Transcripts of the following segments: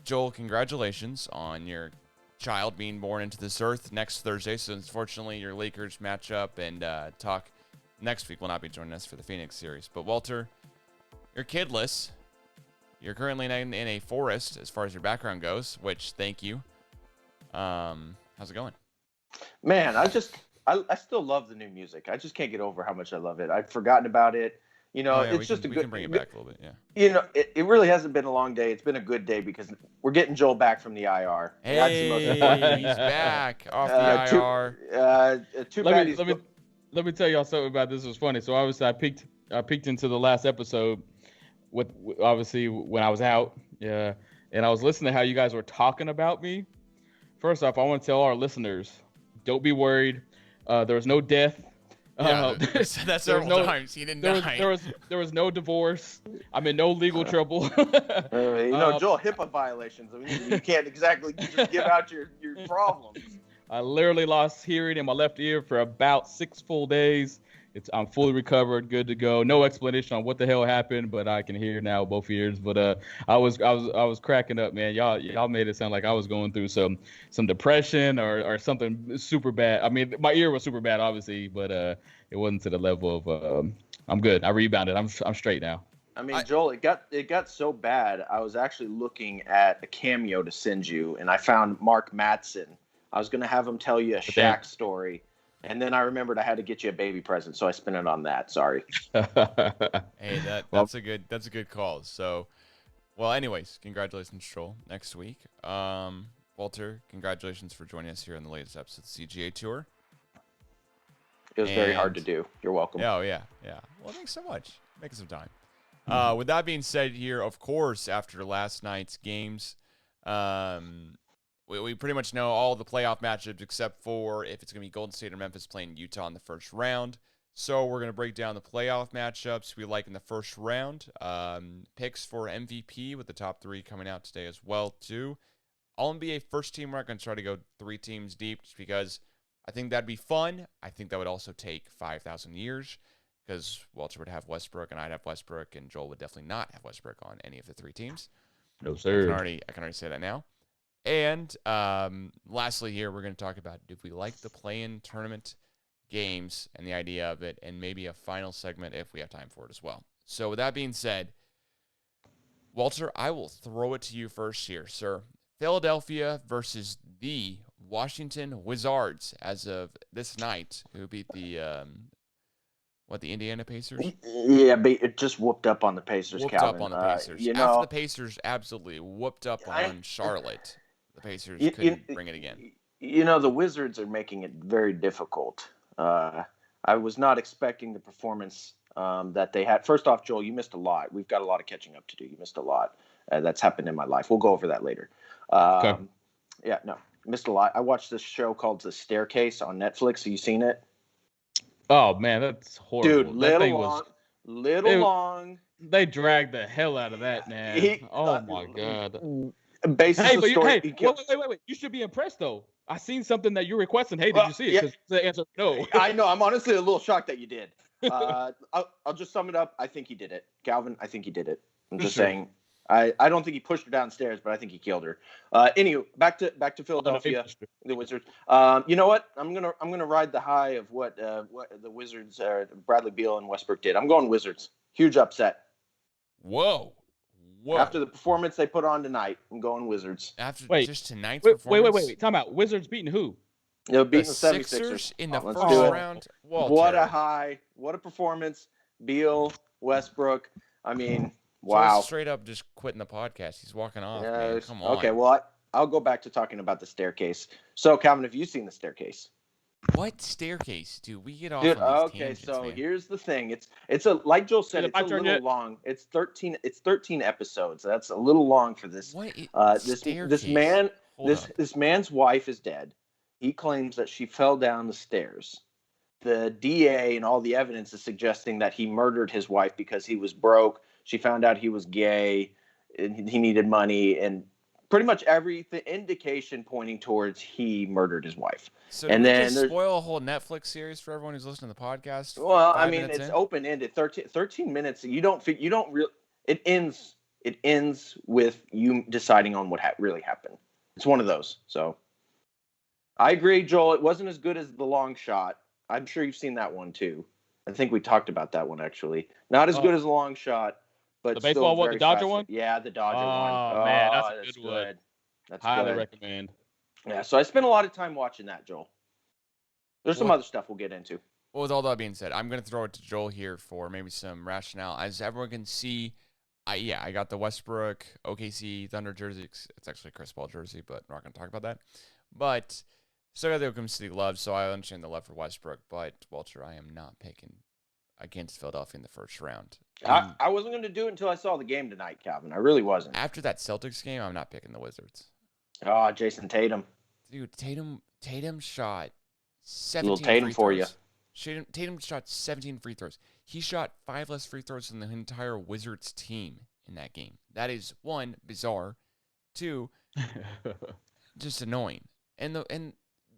Joel, congratulations on your child being born into this earth next Thursday. So unfortunately, your Lakers match up and talk next week will not be joining us for the Phoenix series. But Walter, you're kidless. You're currently in a forest as far as your background goes, which thank you. How's it going? Man, I still love the new music. I just can't get over how much I love it. I'd forgotten about it. You know, yeah, it's we can bring it back a little bit, yeah. You know, it really hasn't been a long day. It's been a good day because we're getting Joel back from the IR. Hey, he's back off the IR. Let me tell y'all something about this. It was funny. So obviously I peeked into the last episode with obviously when I was out. Yeah. And I was listening to how you guys were talking about me. First off, I want to tell our listeners, don't be worried. There was no death. Yeah, that's several times. He didn't die. There was no divorce. I'm in no legal trouble. Joel, HIPAA violations. I mean, you can't exactly just give out your problems. I literally lost hearing in my left ear for about 6 full days. I'm fully recovered, good to go. No explanation on what the hell happened, but I can hear now both ears. But I was cracking up, man. Y'all made it sound like I was going through some depression or something super bad. I mean, my ear was super bad, obviously, but it wasn't to the level of I'm good. I rebounded. I'm straight now. I mean, Joel, it got so bad. I was actually looking at a cameo to send you, and I found Mark Madsen. I was gonna have him tell you a Shaq story. And then I remembered I had to get you a baby present, so I spent it on that. Sorry. Hey, that's a good call. So, well, anyways, congratulations, Joel. Next week, Walter, congratulations for joining us here in the latest episode of the CGA Tour. It was very hard to do. You're welcome. Oh yeah. Well, thanks so much. Making some time. With that being said, here, of course, after last night's games, we pretty much know all the playoff matchups except for if it's going to be Golden State or Memphis playing Utah in the first round. So we're going to break down the playoff matchups we like in the first round. Picks for MVP with the top 3 coming out today as well, too. All NBA first team, we're not going to try to go 3 teams deep just because I think that'd be fun. I think that would also take 5,000 years because Walter would have Westbrook and I'd have Westbrook and Joel would definitely not have Westbrook on any of the 3 teams. No, sir. I can already say that now. And lastly here, we're going to talk about if we like the play-in tournament games and the idea of it, and maybe a final segment if we have time for it as well. So with that being said, Walter, I will throw it to you first here, sir. Philadelphia versus the Washington Wizards as of this night, who beat the Indiana Pacers? Yeah, but it just whooped up on the Pacers, Calvin. Whooped up on the Pacers. After the Pacers absolutely whooped up on Charlotte. The Pacers couldn't bring it again. You know, the Wizards are making it very difficult. I was not expecting the performance that they had. First off, Joel, you missed a lot. We've got a lot of catching up to do. You missed a lot. That's happened in my life. We'll go over that later. Okay. Yeah, no, missed a lot. I watched this show called The Staircase on Netflix. Have you seen it? Oh, man, that's horrible. Dude, long. They dragged the hell out of that, man. My God. Wait. You should be impressed, though. I seen something that you're requesting. Hey, did you see it? Because the answer no. I know. I'm honestly a little shocked that you did. I'll just sum it up. I think he did it. Calvin, I think he did it. I'm just saying. I don't think he pushed her downstairs, but I think he killed her. Anywho, back to Philadelphia, the Wizards. You know what? I'm gonna ride the high of what the Wizards, Bradley Beal and Westbrook did. I'm going Wizards. Huge upset. Whoa. After the performance they put on tonight, I'm going Wizards. Just tonight's performance? Wait. Time out. Wizards beating who? They're beating the Sixers in the first round. Walter. What a high. What a performance. Beal, Westbrook. I mean, wow. Straight up just quitting the podcast. He's walking off, man. Come on. Okay, well, I'll go back to talking about the staircase. So, Calvin, have you seen the staircase? What staircase? Dude, we get off on these okay, tangents, so man. Here's the thing. It's a like Joel said, it's a little long. It's 13 episodes. That's a little long for this. This man's wife is dead. He claims that she fell down the stairs. The DA and all the evidence is suggesting that he murdered his wife because he was broke. She found out he was gay and he needed money, and pretty much every indication pointing towards he murdered his wife. So and then just spoil a whole Netflix series for everyone who's listening to the podcast. Well, I mean, it's open ended. 13 minutes. You don't it ends it ends with you deciding on what really happened. It's one of those. So I agree, Joel. It wasn't as good as the long shot. I'm sure you've seen that one too. I think we talked about that one actually. Not as good as the long shot, but the baseball still one, the Dodger one. Yeah, the Dodger one. Oh man, that's a good one. That's highly good. recommend. Yeah, so I spent a lot of time watching that, Joel. There's some other stuff we'll get into. Well, with all that being said, I'm going to throw it to Joel here for maybe some rationale. As everyone can see, I got the Westbrook OKC Thunder jersey. It's actually a Chris Paul jersey, but we're not going to talk about that. But still got the Oklahoma City love, so I understand the love for Westbrook. But, Walter, I am not picking against Philadelphia in the first round. I wasn't going to do it until I saw the game tonight, Calvin. I really wasn't. After that Celtics game, I'm not picking the Wizards. Oh, Jason Tatum. Dude, Tatum shot 17 little Tatum free for throws. you. Tatum shot 17 free throws. He shot 5 less free throws than the entire Wizards team in that game. That is, 1, bizarre. 2, just annoying. And the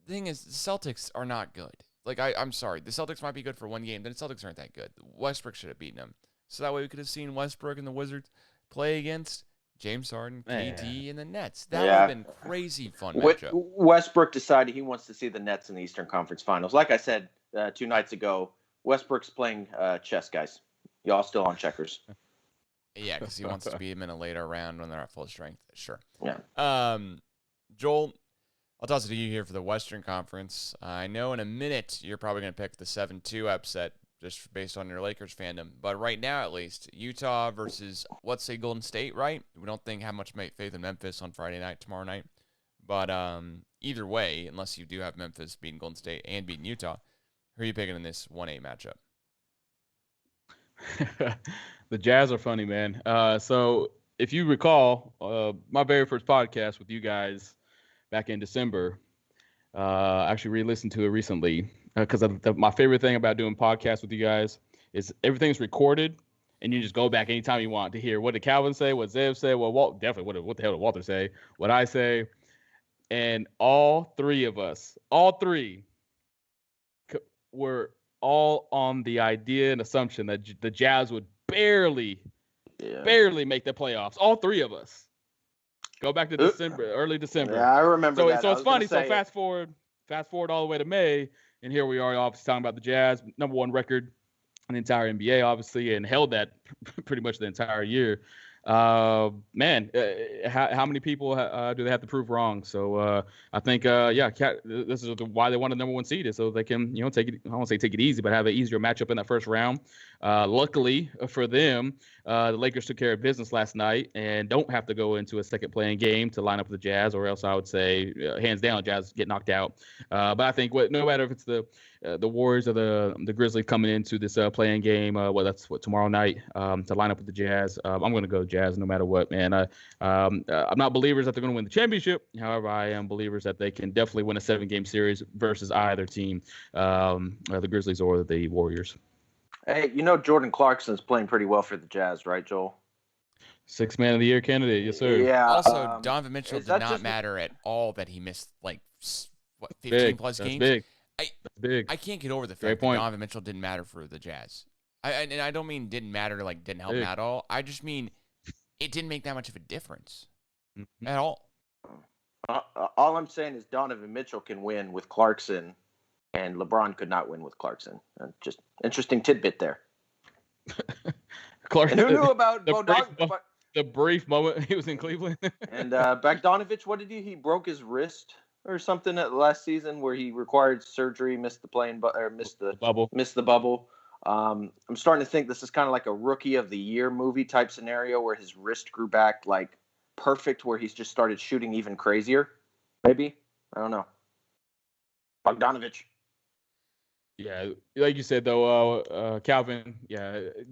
thing is, the Celtics are not good. Like, I'm sorry. The Celtics might be good for one game, but the Celtics aren't that good. Westbrook should have beaten them. So that way we could have seen Westbrook and the Wizards play against James Harden, KD, and the Nets. That would have been crazy fun matchup. Westbrook decided he wants to see the Nets in the Eastern Conference Finals. Like I said 2 nights ago, Westbrook's playing chess, guys. Y'all still on checkers. Yeah, because he wants to beat them in a later round when they're at full strength. Sure. Yeah. Joel, I'll toss it to you here for the Western Conference. I know in a minute you're probably going to pick the 7-2 upset just based on your Lakers fandom. But right now, at least, Utah versus, let's say, Golden State, right? We don't have much faith in Memphis on Friday night, tomorrow night. But either way, unless you do have Memphis beating Golden State and beating Utah, who are you picking in this 1-8 matchup? The Jazz are funny, man. So if you recall, my very first podcast with you guys back in December, I actually re-listened to it recently. Because my favorite thing about doing podcasts with you guys is everything's recorded, and you just go back anytime you want to hear what did Calvin say, what Zev say, what the hell did Walter say, what I say, and all three were all on the idea and assumption that the Jazz would barely make the playoffs. All three of us. Go back to early December. Yeah, I remember that. So it's funny. So fast forward all the way to May. And here we are, obviously talking about the Jazz, number 1 record in the entire NBA, obviously, and held that pretty much the entire year. How many people do they have to prove wrong? So I think, this is why they want the number 1 seed, is so they can, take it. I won't say take it easy, but have an easier matchup in that first round. Luckily for them, the Lakers took care of business last night and don't have to go into a second playing game to line up with the Jazz, or else I would say hands down, Jazz get knocked out. But I think no matter if it's the Warriors or the Grizzlies coming into this playing game, that's tomorrow night to line up with the Jazz. I'm going to go Jazz no matter what, man. I'm not believers that they're going to win the championship. However, I am believers that they can definitely win a 7-game series versus either team, the Grizzlies or the Warriors. Hey, Jordan Clarkson's playing pretty well for the Jazz, right, Joel? 6th Man of the Year candidate, yes, sir. Yeah. Also, Donovan Mitchell did not matter at all that he missed 15 plus games. That's big. I can't get over the fact that Donovan Mitchell didn't matter for the Jazz. And I don't mean didn't matter, didn't help him at all. I just mean it didn't make that much of a difference at all. All I'm saying is Donovan Mitchell can win with Clarkson, and LeBron could not win with Clarkson. Just interesting tidbit there. Clarkson, and who knew about the brief moment he was in Cleveland? And Bogdanovich, what did he broke his wrist or something at last season where he required surgery, missed the bubble. I'm starting to think this is kind of like a Rookie of the Year movie type scenario where his wrist grew back perfect, where he's just started shooting even crazier. Maybe, I don't know. Bogdanovich. Yeah, like you said, though, Calvin,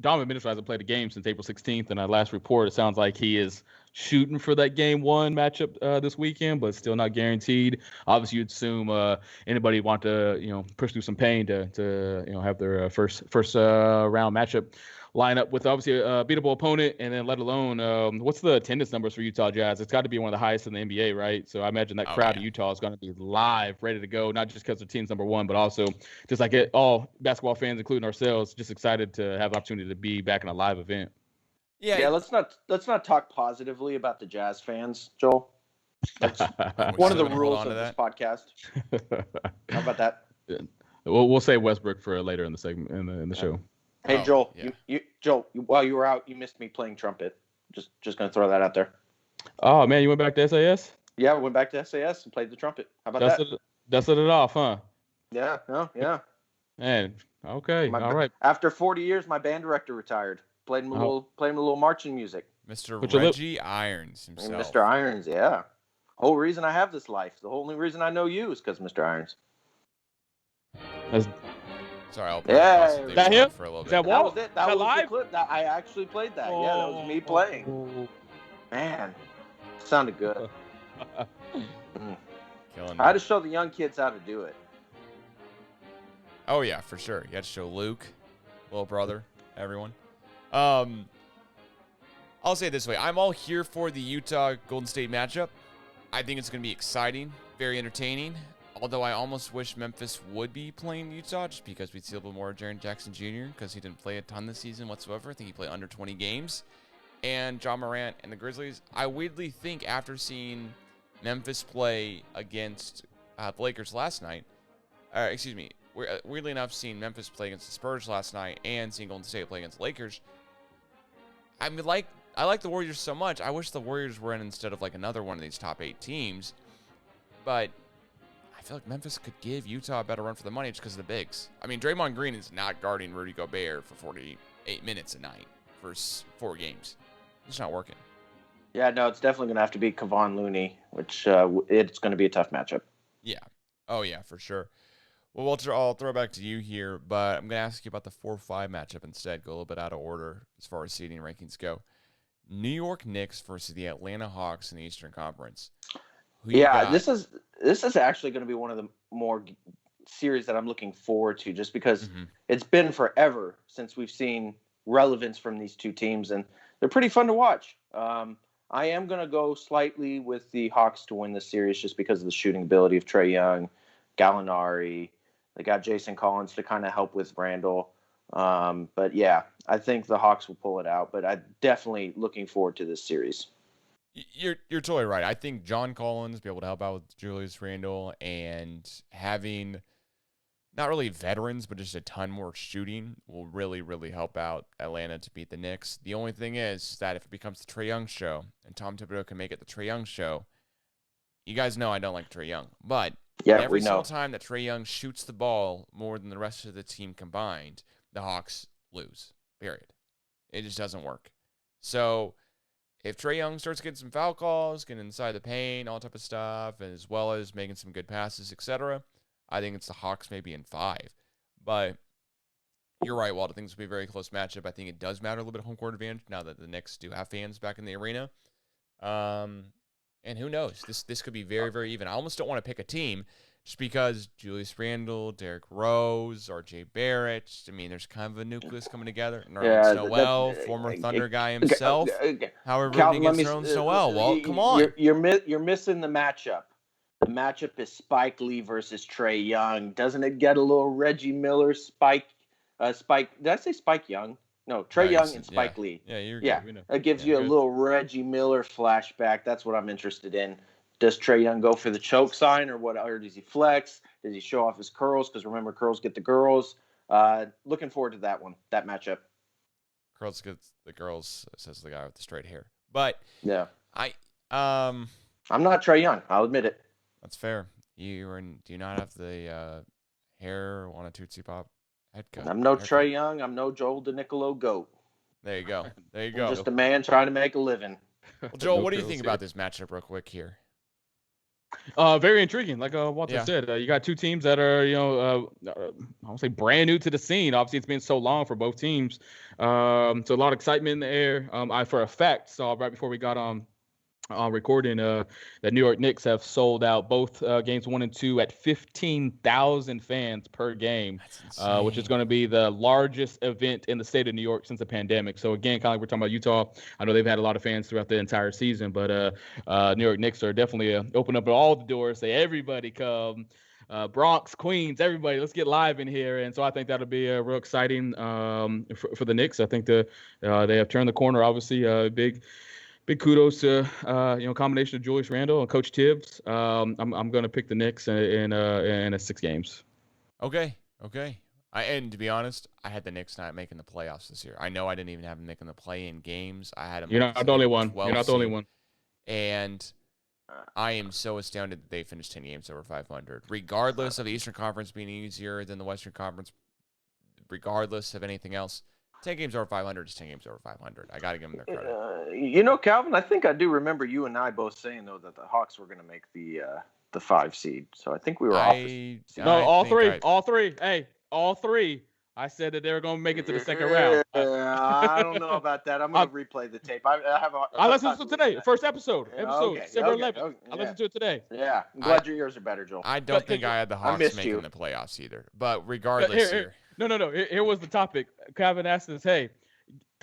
Donovan Mitchell hasn't played a game since April 16th, and last report, it sounds like he is shooting for that Game 1 matchup this weekend, but still not guaranteed. Obviously, you'd assume anybody want to, push through some pain to have their first round matchup line up with obviously a beatable opponent, and then let alone what's the attendance numbers for Utah Jazz? It's got to be one of the highest in the NBA, right? So I imagine that crowd of Utah is going to be live, ready to go, not just because their team's number 1, but also just like all basketball fans, including ourselves, just excited to have the opportunity to be back in a live event. Yeah. Let's not talk positively about the Jazz fans, Joel. That's one of the rules of this podcast. How about that? Yeah. We'll say Westbrook for later in the segment in the show. Hey, Joel, Joel, while you were out, you missed me playing trumpet. Just gonna throw that out there. Oh man, you went back to SAS? Yeah, we went back to SAS and played the trumpet. How about that? Dusted it off, huh? Yeah, yeah. Man, okay, all right. After 40 years, my band director retired. Played him a little marching music. Mr. Reggie Irons himself. Mr. Irons, yeah. Whole reason I have this life. The only reason I know you is because Mr. Irons. Sorry, I'll is that him? For a little bit. That was it. That was live? The clip. I actually played that. Yeah, that was me playing. Man, sounded good. I had to show the young kids how to do it. Oh yeah, for sure. You had to show Luke, little brother, everyone. I'll say it this way. I'm all here for the Utah-Golden State matchup. I think it's going to be exciting, very entertaining. Although I almost wish Memphis would be playing Utah just because we'd see a little bit more Jaren Jackson Jr. because he didn't play a ton this season whatsoever. I think he played under 20 games. And John Morant and the Grizzlies. I weirdly think after seeing Memphis play against the Lakers last night, weirdly enough, seeing Memphis play against the Spurs last night and seeing Golden State play against the Lakers, I like the Warriors so much. I wish the Warriors were in instead of like another one of these top 8 teams. But I feel like Memphis could give Utah a better run for the money just because of the bigs. I mean, Draymond Green is not guarding Rudy Gobert for 48 minutes a night for 4 games. It's not working. Yeah, no, it's definitely going to have to be Kevon Looney, which it's going to be a tough matchup. Yeah. Oh, yeah, for sure. Well, Walter, I'll throw it back to you here, but I'm going to ask you about the 4-5 matchup instead. Go a little bit out of order as far as seeding rankings go. New York Knicks versus the Atlanta Hawks in the Eastern Conference. This is actually going to be one of the more series that I'm looking forward to just because it's been forever since we've seen relevance from these two teams, and they're pretty fun to watch. I am going to go slightly with the Hawks to win this series just because of the shooting ability of Trae Young, Gallinari. They got Jason Collins to kind of help with Randall. But yeah, I think the Hawks will pull it out, but I'm definitely looking forward to this series. You're totally right. I think John Collins be able to help out with Julius Randle and having not really veterans, but just a ton more shooting will really, really help out Atlanta to beat the Knicks. The only thing is that if it becomes the Trae Young show and Tom Thibodeau can make it the Trae Young show, you guys know I don't like Trae Young, but every single time that Trae Young shoots the ball more than the rest of the team combined, the Hawks lose, period. It just doesn't work. So if Trae Young starts getting some foul calls, getting inside the paint, all type of stuff, as well as making some good passes, etc., I think it's the Hawks maybe in 5. But you're right, Walt. I think this will be a very close matchup. I think it does matter a little bit of home court advantage now that the Knicks do have fans back in the arena. And who knows? This could be very, very even. I almost don't want to pick a team just because Julius Randle, Derrick Rose, R.J. Barrett. I mean, there's kind of a nucleus coming together. Nerlens Noel, former Thunder guy himself. However, Calvin, against Nerlens Noel. Walt, come on. You're missing the matchup. The matchup is Spike Lee versus Trae Young. Doesn't it get a little Reggie Miller, Spike? Did I say Spike Young? No, Trae Young and Spike Lee. Yeah, you're good. We know. That gives you a little Reggie Miller flashback. That's what I'm interested in. Does Trae Young go for the choke sign or what? Or does he flex? Does he show off his curls? Because remember, curls get the girls. Looking forward to that one, that matchup. Curls get the girls, says the guy with the straight hair. But yeah, I'm not Trae Young. I'll admit it. That's fair. Do you not have the hair on a Tootsie Pop head cut? I'm no Trae Young. I'm no Joel Denicolo goat. There you go. I'm just a man trying to make a living. Well, Joel, what do you think about this matchup real quick here? Very intriguing. Like Walter said, you got two teams that are, I won't say brand new to the scene. Obviously, it's been so long for both teams. So a lot of excitement in the air. I, for a fact, saw right before we got on recording that New York Knicks have sold out both games 1 and 2 at 15,000 fans per game, which is going to be the largest event in the state of New York since the pandemic. So again, kind of like we're talking about Utah, I know they've had a lot of fans throughout the entire season, but New York Knicks are definitely open up all the doors, say everybody come. Bronx, Queens, everybody. Let's get live in here. And so I think that'll be real exciting for the Knicks. I think they have turned the corner. Obviously, big kudos to combination of Julius Randle and Coach Tibbs. I'm going to pick the Knicks in a 6 games. Okay. And to be honest, I had the Knicks not making the playoffs this year. I know I didn't even have them making the play-in games. I had them. You're not the only one. You're not the only one. And I am so astounded that they finished 10 games over 500. Regardless of the Eastern Conference being easier than the Western Conference, regardless of anything else, 10 games over 500 is 10 games over 500. I got to give them their credit. Calvin, I think I do remember you and I both saying, though, that the Hawks were going to make the 5 seed. So I think we were off. All three. Hey, all three. I said that they were going to make it to the second round. I don't know about that. I'm going to replay the tape. I listened to it today. First episode. December 11th. I listened to it today. Yeah. I'm glad your ears are better, Joel. I don't think I had the Hawks making the playoffs either. But regardless here. No. Here was the topic. Calvin asked us, hey,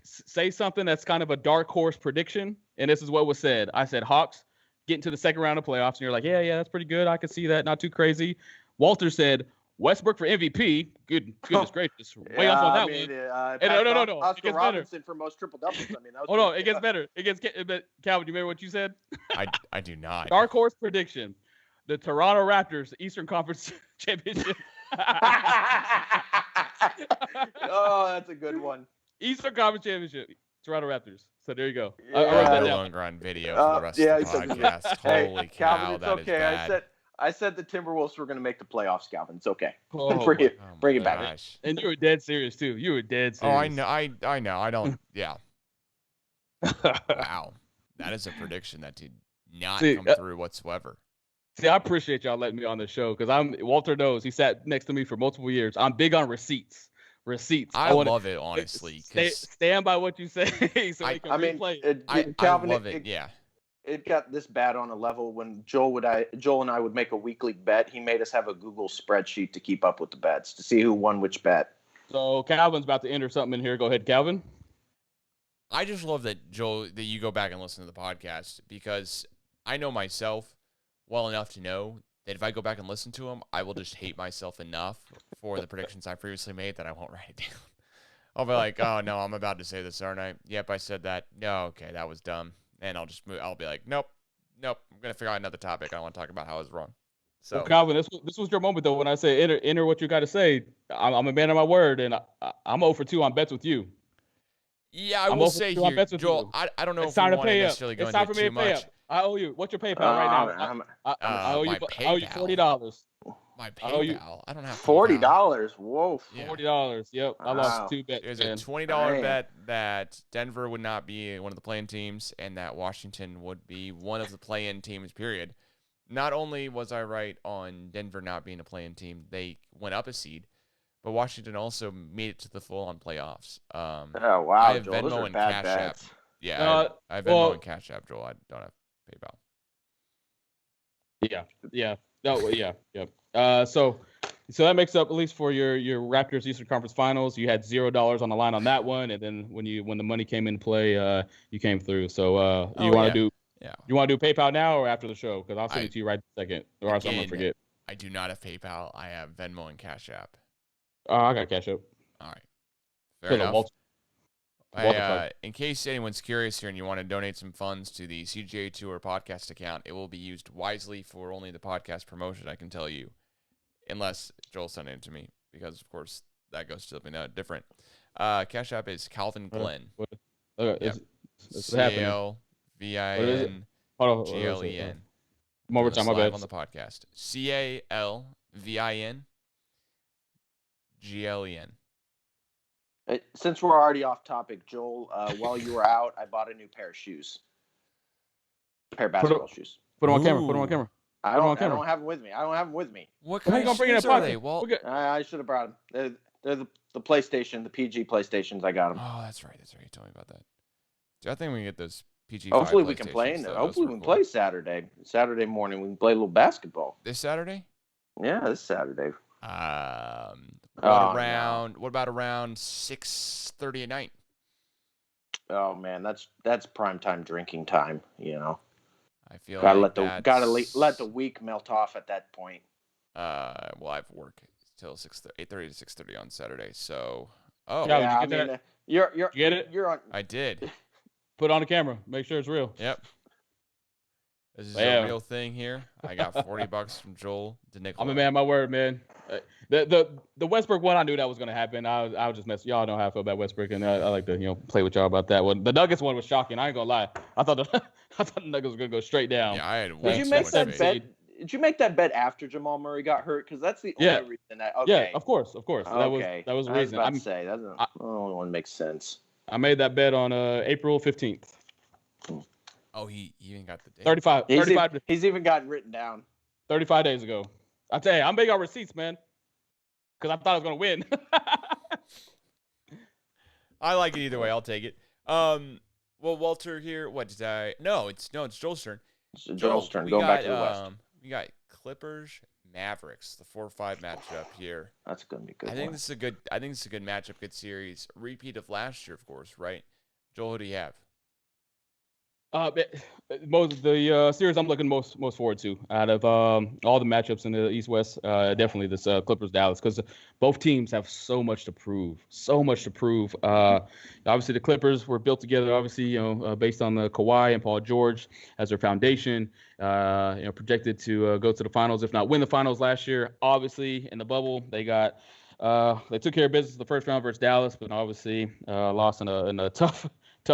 say something that's kind of a dark horse prediction. And this is what was said. I said, Hawks get into the second round of playoffs. And you're like, yeah, that's pretty good. I can see that. Not too crazy. Walter said, Westbrook for MVP. Goodness gracious. Way off on that one. No. Oscar Robinson for most triple doubles. I mean, that was on. It gets better. But Calvin, you remember what you said? I do not. Dark horse prediction: the Toronto Raptors Eastern Conference Championship. Oh, that's a good one. Eastern Conference Championship, Toronto Raptors. So there you go. Yeah. I wrote that down. Longer on video for the rest of the podcast. Holy cow, Calvin, that is bad. I said the Timberwolves were going to make the playoffs, Calvin. It's okay. Bring it back. And you were dead serious, too. You were dead serious. Oh, I know. I don't. Yeah. Wow. That is a prediction that did not come through whatsoever. See, I appreciate y'all letting me on the show because Walter knows. He sat next to me for multiple years. I'm big on receipts. I love it, honestly. Stand by what you say so we can replay it. Calvin, I love it, yeah. It got this bad on a level when Joel and I would make a weekly bet. He made us have a Google spreadsheet to keep up with the bets to see who won which bet. So Calvin's about to enter something in here. Go ahead, Calvin. I just love that, Joel, that you go back and listen to the podcast because I know myself well enough to know that if I go back and listen to them, I will just hate myself enough for the predictions I previously made that I won't write it down. I'll be like, oh, no, I'm about to say this, aren't I? Yep, I said that. No, okay, that was dumb. And I'll just move. I'll be like, nope. I'm gonna figure out another topic. I don't want to talk about how I was wrong. So, well, Calvin, this was your moment though. When I say enter what you got to say, I'm a man of my word, and I'm 0 for 2 on bets with you. Yeah, I will say here, Joel. I don't know if you want to necessarily go into too much. I owe you. What's your PayPal right now? I owe you $40. My PayPal. I don't have $40. Whoa. $40. Yep. I lost 2 bets. There's a $20 bet that Denver would not be one of the play-in teams and that Washington would be one of the play-in teams, period. Not only was I right on Denver not being a play-in team, they went up a seed, but Washington also made it to the full-on playoffs. Oh, wow, I have Joel. Venmo Those are and bad Cash bets. App. Yeah, I have Venmo and Cash App, Joel. I don't have PayPal. Yeah. No, yeah. So that makes up, at least for your Raptors Eastern Conference Finals, you had $0 on the line on that one, and then when the money came into play, you came through. So you want to do PayPal now or after the show? Because I'll send it to you right in a second, or else I'm gonna forget. I do not have PayPal. I have Venmo and Cash App. Oh, I got Cash App. All right. Fair enough. In case anyone's curious here and you want to donate some funds to the CGA Tour podcast account, it will be used wisely for only the podcast promotion, I can tell you. Unless Joel sent it to me, because, of course, that goes to something different. Cash App is Calvin Glen. CALVIN GLEN. More time, my bad. On the podcast. CALVIN GLEN. Since we're already off topic, Joel, while you were out, I bought a new pair of shoes. A pair of basketball shoes. Put them on camera. I don't have them with me. What kind of shoes are they? Well, I should have brought them. They're the PlayStation, the PG PlayStations. I got them. Oh, that's right. You told me about that. Dude, I think we can get those PG. Hopefully we can play. Hopefully we can play Saturday. Saturday morning we can play a little basketball. This Saturday? Yeah, this Saturday. What about around 6:30 at night? Oh man, that's prime time drinking time. You know. I feel gotta let the week melt off at that point. Well, I have work till 8:30 to 6:30 on Saturday. So, yeah, I mean, you get it? You're on. I did. Put it on the camera. Make sure it's real. Yep. This is a real thing here. I got $40 from Joel Denicolo. I'm a man of my word, man. The Westbrook one, I knew that was going to happen. I was just messing. Y'all know how I feel about Westbrook, and I like to play with y'all about that one. The Nuggets one was shocking. I ain't gonna lie. I thought the Nuggets was gonna go straight down. Yeah, I had. Did you make that bet? Did you make that bet after Jamal Murray got hurt? Because that's the only reason that. Okay. Yeah, of course. Okay. That was the reason. I was about to say that only one makes sense. I made that bet on April 15th. Oh, he even got the date. 35. He's even gotten written down. 35 days ago. I tell you, I'm big on receipts, man. Because I thought I was gonna win. I like it either way. I'll take it. Well, Walter here. What did I? No, it's Joel's turn. It's Joel's turn. Going back to the West. We got Clippers, Mavericks, the 4-5 matchup here. That's gonna be good. I think this is a good matchup, good series. Repeat of last year, of course, right? Joel, who do you have? The series I'm looking most forward to out of all the matchups in the East-West, definitely this Clippers-Dallas, because both teams have so much to prove. Obviously, the Clippers were built together, obviously, based on the Kawhi and Paul George as their foundation. Projected to go to the finals, if not win the finals last year. Obviously, in the bubble, they took care of business the first round versus Dallas, but obviously lost in a tough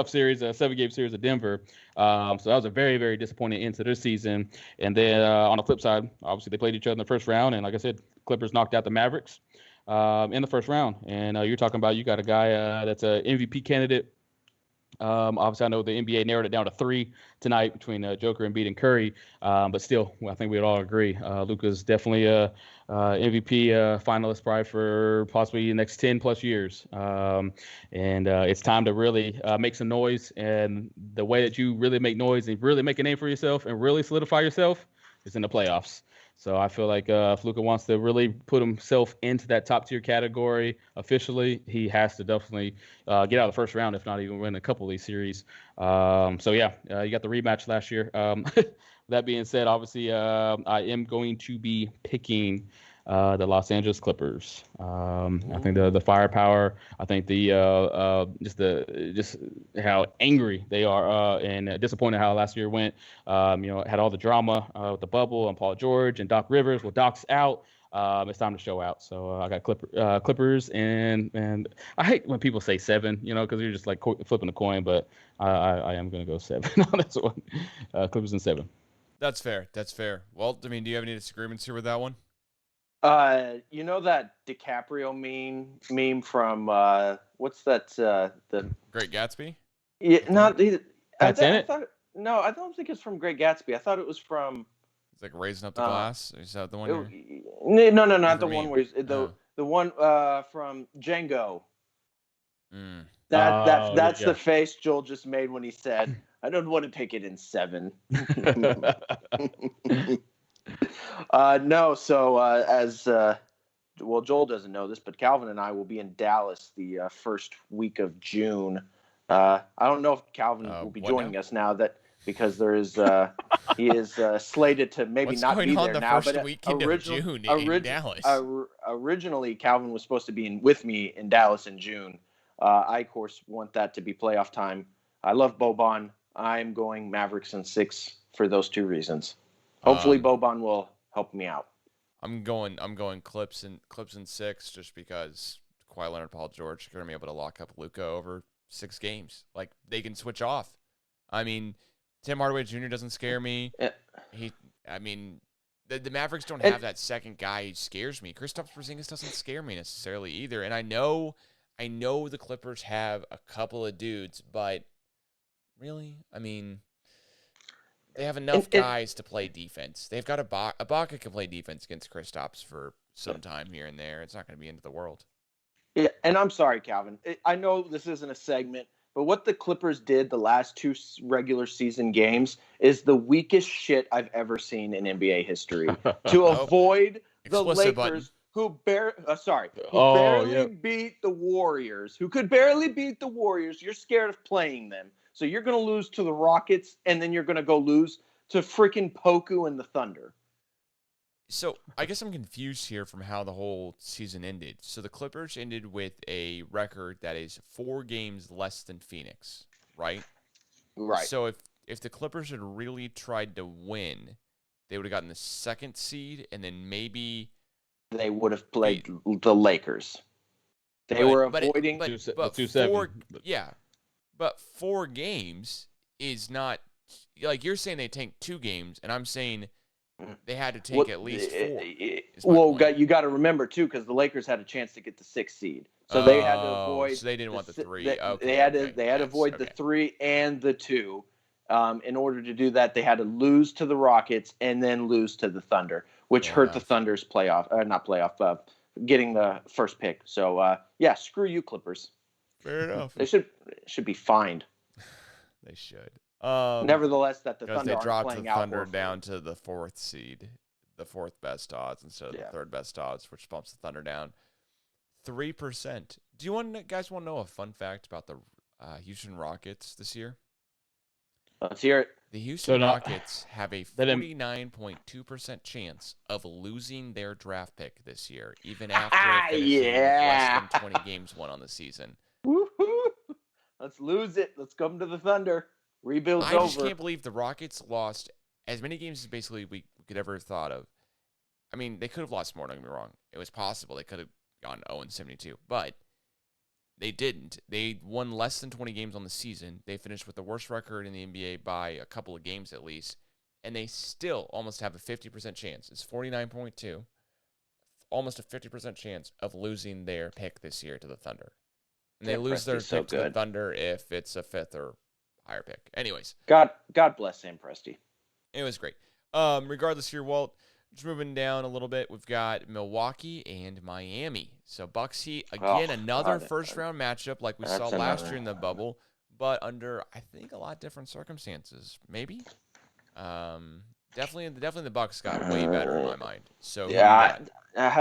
series, a 7-game series of Denver. So that was a very, very disappointing end to their season. And then on the flip side, obviously they played each other in the first round. And like I said, Clippers knocked out the Mavericks in the first round. And you're talking about you got a guy that's an MVP candidate. Obviously, I know the NBA narrowed it down to 3 tonight between Joker, Embiid, and Curry. But still, I think we'd all agree Luka's definitely a MVP finalist probably for possibly the next 10+ years. And it's time to really make some noise. And the way that you really make noise and really make a name for yourself and really solidify yourself is in the playoffs. So I feel like if Luka wants to really put himself into that top-tier category officially, he has to definitely get out of the first round, if not even win a couple of these series. You got the rematch last year. That being said, obviously, I am going to be picking the Los Angeles Clippers. I think the firepower. I think just how angry they are and disappointed how last year went. Had all the drama with the bubble and Paul George and Doc Rivers. Well, Doc's out. It's time to show out. So I got Clippers and I hate when people say 7. Because you're just like flipping a coin. But I am going to go 7 on this one. Clippers and 7. That's fair. Walt, do you have any disagreements here with that one? That DiCaprio meme from what's that? The Great Gatsby. Yeah, not that's in it. No, I don't think it's from Great Gatsby. I thought it was from. It's like Raising Up the Glass. Is that the one? No, not the one where the one from Django. That's the face Joel just made when he said, "I don't want to pick it in 7." No. So Joel doesn't know this, but Calvin and I will be in Dallas the first week of June. I don't know if Calvin will be joining us now because there is he is slated to maybe not be there now. But originally Calvin was supposed to be with me in Dallas in June. I of course want that to be playoff time. I love Boban. I'm going Mavericks in 6 for those 2 reasons. Hopefully Boban will help me out. I'm going Clips in 6 just because Kawhi Leonard, Paul George are going to be able to lock up Luka over 6 games. Like, they can switch off. Tim Hardaway Jr. doesn't scare me. Yeah. The Mavericks don't have that second guy who scares me. Kristaps Porzingis doesn't scare me necessarily either. And I know the Clippers have a couple of dudes, but really, they have enough guys to play defense. They've got Ibaka can play defense against Kristaps for some time here and there. It's not going to be end of the world. Yeah, and I'm sorry, Calvin. I know this isn't a segment, but what the Clippers did the last 2 regular season games is the weakest shit I've ever seen in NBA history. To avoid the Lakers, who barely beat the Warriors, who could barely beat the Warriors. You're scared of playing them. So you're going to lose to the Rockets, and then you're going to go lose to freaking Poku and the Thunder. So I guess I'm confused here from how the whole season ended. So the Clippers ended with a record that is 4 games less than Phoenix, right? Right. So if the Clippers had really tried to win, they would have gotten the 2nd seed, and then maybe they would have played the Lakers. They were avoiding but 4 games is not like you're saying they tanked 2 games, and I'm saying they had to take at least 4. You got to remember too, because the Lakers had a chance to get the 6th seed, so they had to avoid. So they didn't want the 3. They had to avoid the 3 and the 2. In order to do that, they had to lose to the Rockets and then lose to the Thunder, which hurt the Thunder's getting the first pick. So screw you, Clippers. Fair enough. They should be fined. They should. Nevertheless, that the Thunder they dropped playing the Thunder down to the 4th seed, the 4th best odds instead of the 3rd best odds, which bumps the Thunder down 3%. Do you guys want to know a fun fact about the Houston Rockets this year? Let's hear it. The Houston Rockets have a 49.2% chance of losing their draft pick this year, even after finishing with less than 20 games won on the season. Woo-hoo. Let's lose it. Let's come to the Thunder. Rebuild's over. I just can't believe the Rockets lost as many games as basically we could ever have thought of. I mean, they could have lost more, don't get me wrong. It was possible. They could have gone 0-72, but they didn't. They won less than 20 games on the season. They finished with the worst record in the NBA by a couple of games at least, and they still almost have a 50% chance. It's 49.2, almost a 50% chance of losing their pick this year to the Thunder. And they lose their pick to the Thunder if it's a 5th or higher pick. Anyways. God bless Sam Presti. It was great. Regardless here, Walt, just moving down a little bit, we've got Milwaukee and Miami. So Bucks Heat, again, another first-round matchup like we saw last year in the bubble, but under, I think, a lot different circumstances. Maybe? Definitely the Bucks got way better in my mind. So I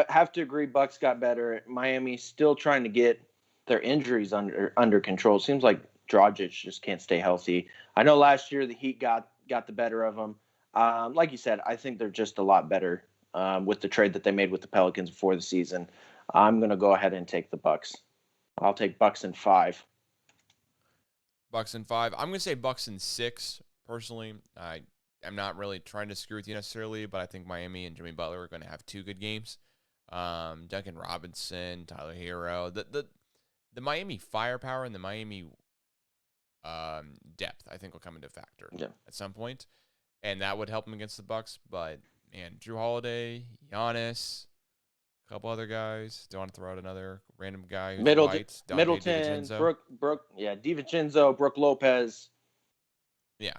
have to agree, Bucks got better. Miami still trying to get their injuries under control. It seems like Dragic just can't stay healthy. I know last year the Heat got the better of them. Like you said, I think they're just a lot better with the trade that they made with the Pelicans before the season. I'm going to go ahead and take the Bucks. I'll take Bucks in 5. Bucks in 5. I'm going to say Bucks in 6, personally. I'm not really trying to screw with you necessarily, but I think Miami and Jimmy Butler are going to have 2 good games. Duncan Robinson, Tyler Hero. The Miami firepower and the Miami depth, I think, will come into factor at some point. And that would help them against the Bucks. But, man, Drew Holiday, Giannis, a couple other guys. Don't want to throw out another random guy who's white. Middleton, Brooke, DiVincenzo, Brooke Lopez. Yeah.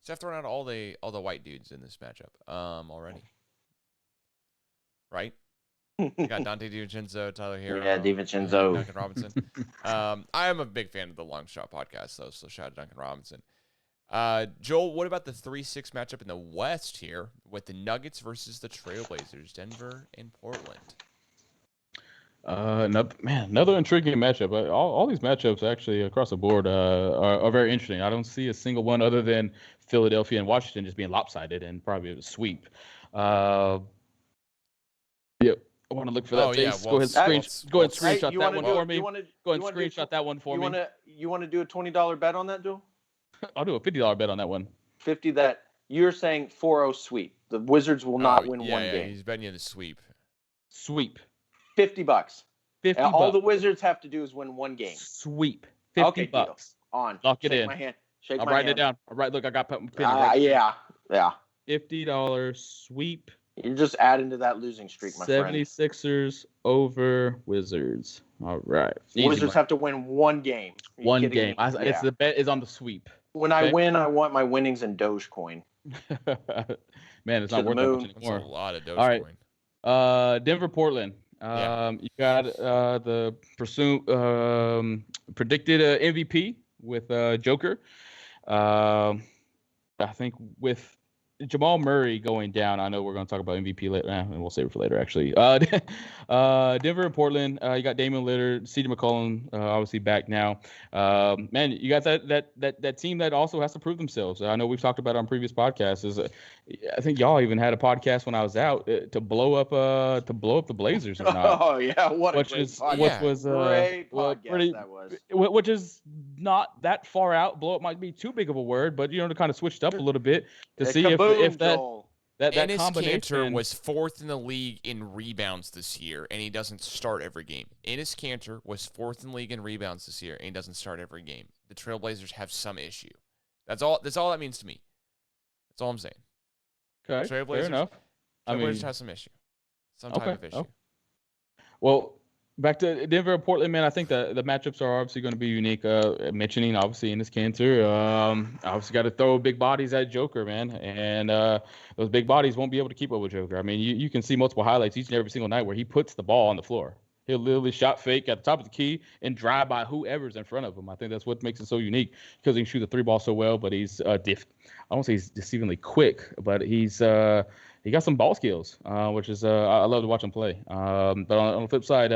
So I've thrown out all the white dudes in this matchup already. Right? You got Dante DiVincenzo, Tyler Hero. Yeah, DiVincenzo. Duncan Robinson. I am a big fan of the Long Shot podcast, though, so shout out to Duncan Robinson. Joel, what about the 3-6 matchup in the West here with the Nuggets versus the Trailblazers, Denver and Portland? Another intriguing matchup. All these matchups actually across the board are very interesting. I don't see a single one other than Philadelphia and Washington just being lopsided and probably a sweep. I want to look for that. Go ahead and screenshot that one for me. Go ahead and screenshot that one for me. You want to do a $20 bet on that, Joel? I'll do a $50 bet on that one. 50 that you're saying 4-0 sweep. The Wizards will not win one game. He's betting you the sweep. Sweep. $50. All the Wizards have to do is win one game. Sweep. $50. Deal. On. Lock it in. My hand. I'm writing it down. Look, I got pen. Yeah. $50 sweep. You're just adding to that losing streak, my friend. 76ers over Wizards. All right. Wizards have to win one game. One game. It's the bet is on the sweep. When I win, I want my winnings in Dogecoin. Man, it's not worth that much anymore. That's a lot of Dogecoin. All right. Denver, Portland. You got the predicted MVP with Joker. I think with Jamal Murray going down. I know we're going to talk about MVP later, and we'll save it for later, actually. Denver and Portland. You got Damian Lillard, CJ McCollum, obviously back now. Man, you got that team that also has to prove themselves. I know we've talked about it on previous podcasts. I think y'all even had a podcast when I was out to blow up the Blazers or not. Oh yeah, what a great podcast that was. Which is not that far out. Blow up might be too big of a word, but to kind of switched up a little bit to see if that Enes combination. Kanter was 4th in the league in rebounds this year, and he doesn't start every game. Enes Kanter was 4th in the league in rebounds this year, and he doesn't start every game. The Trailblazers have some issue. That's all that means to me. That's all I'm saying. Okay, fair enough. Trailblazers have some issue. Some type of issue. Well, back to Denver and Portland, man. I think the matchups are obviously going to be unique. Mentioning obviously Enes Kanter, obviously got to throw big bodies at Joker, man, and those big bodies won't be able to keep up with Joker. I mean, you can see multiple highlights each and every single night where he puts the ball on the floor. He'll literally shot fake at the top of the key and drive by whoever's in front of him. I think that's what makes it so unique because he can shoot the 3 ball so well, but he's I won't say he's deceivingly quick, but he got some ball skills, which is I love to watch him play. But on the flip side,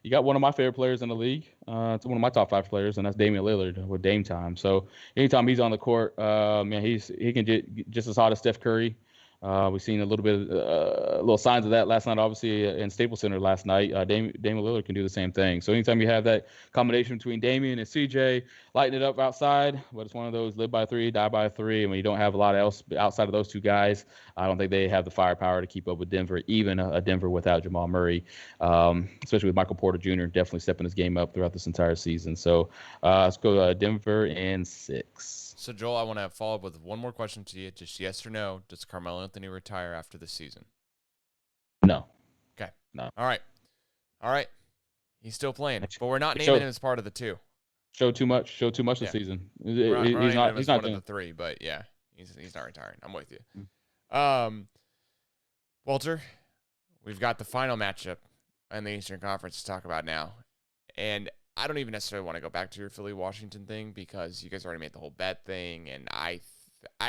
you got one of my favorite players in the league. It's one of my top 5 players, and that's Damian Lillard with Dame time. So anytime he's on the court, man, he can get just as hot as Steph Curry. We've seen a little signs of that last night, obviously in Staples Center last night. Damian Lillard can do the same thing. So anytime you have that combination between Damian and CJ, lighting it up outside, but it's one of those live by 3, die by 3. And when you don't have a lot else outside of those 2 guys, I don't think they have the firepower to keep up with Denver, even a Denver without Jamal Murray, especially with Michael Porter Jr. definitely stepping his game up throughout this entire season. So let's go Denver in 6. So, Joel, I want to follow up with one more question to you. Just yes or no. Does Carmel Anthony retire after this season? No. Okay. No. All right. He's still playing, but we're not naming him as part of the 2. Show too much this season. He's not one of the 3, but yeah, he's not retiring. I'm with you. Walter, we've got the final matchup in the Eastern Conference to talk about now. And I don't even necessarily want to go back to your Philly-Washington thing because you guys already made the whole bet thing, and I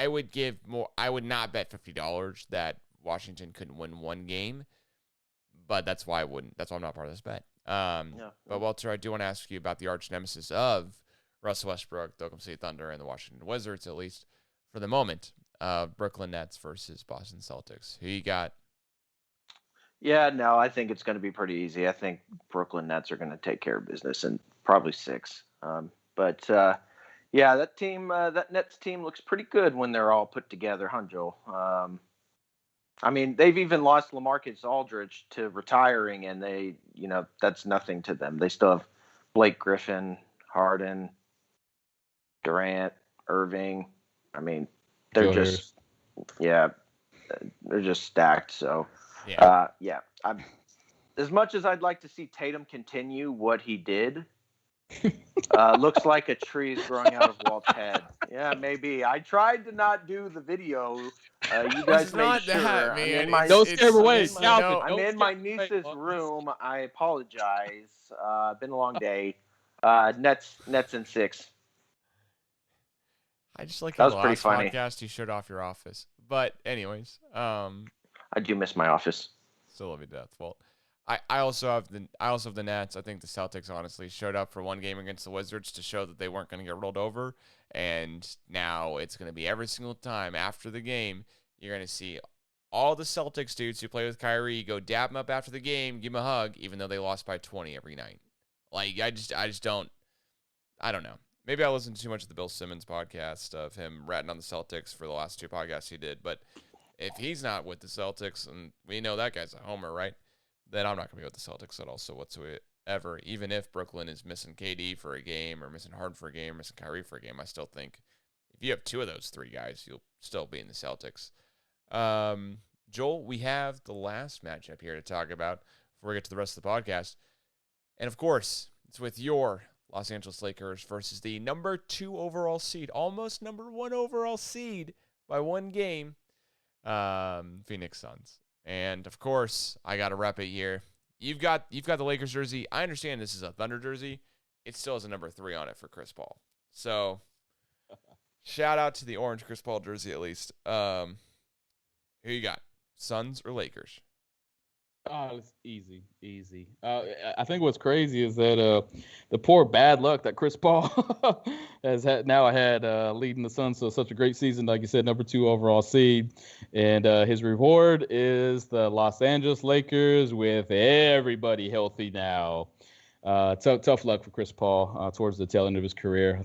would give more. I would not bet $50 that Washington couldn't win one game, but that's why I wouldn't. That's why I'm not part of this bet. But Walter, I do want to ask you about the arch nemesis of Russell Westbrook, the Oklahoma City Thunder, and the Washington Wizards, at least for the moment. Brooklyn Nets versus Boston Celtics. Who you got? Yeah, no, I think it's going to be pretty easy. I think Brooklyn Nets are going to take care of business in probably 6. Yeah, that Nets team looks pretty good when they're all put together, huh, Joel? I mean, they've even lost LaMarcus Aldridge to retiring, and that's nothing to them. They still have Blake Griffin, Harden, Durant, Irving. I mean, they're just stacked. So. As much as I'd like to see Tatum continue what he did, looks like a tree is growing out of Walt's head. Yeah, maybe. I tried to not do the video. You guys made sure. Don't scare away. I'm in my niece's room. I apologize. Been a long day. Nets in 6. I just like that was pretty funny. Podcast you showed off your office, but anyways, I do miss my office. Still love you to death, Walt. I also have the Nets. I think the Celtics honestly showed up for one game against the Wizards to show that they weren't going to get rolled over, and now it's going to be every single time after the game you're going to see all the Celtics dudes who play with Kyrie go dab him up after the game, give him a hug, even though they lost by 20 every night. Like I just don't. I don't know. Maybe I listened to too much of the Bill Simmons podcast of him ratting on the Celtics for the last 2 podcasts he did, but. If he's not with the Celtics, and we know that guy's a homer, right? Then I'm not going to be with the Celtics at all, so whatsoever. Even if Brooklyn is missing KD for a game, or missing Harden for a game, or missing Kyrie for a game, I still think if you have 2 of those 3 guys, you'll still be in the Celtics. Joel, we have the last matchup here to talk about before we get to the rest of the podcast. And, of course, it's with your Los Angeles Lakers versus the number 2 overall seed, almost number 1 overall seed by 1 game, Phoenix Suns. And of course, I got to rep it here. You've got the Lakers jersey. I understand this is a Thunder jersey. It still has a number 3 on it for Chris Paul. So shout out to the orange Chris Paul jersey at least. Who you got? Suns or Lakers? Oh, it's easy. I think what's crazy is that the poor bad luck that Chris Paul has had leading the Suns to such a great season, like you said, number 2 overall seed, and his reward is the Los Angeles Lakers with everybody healthy now. Tough luck for Chris Paul towards the tail end of his career.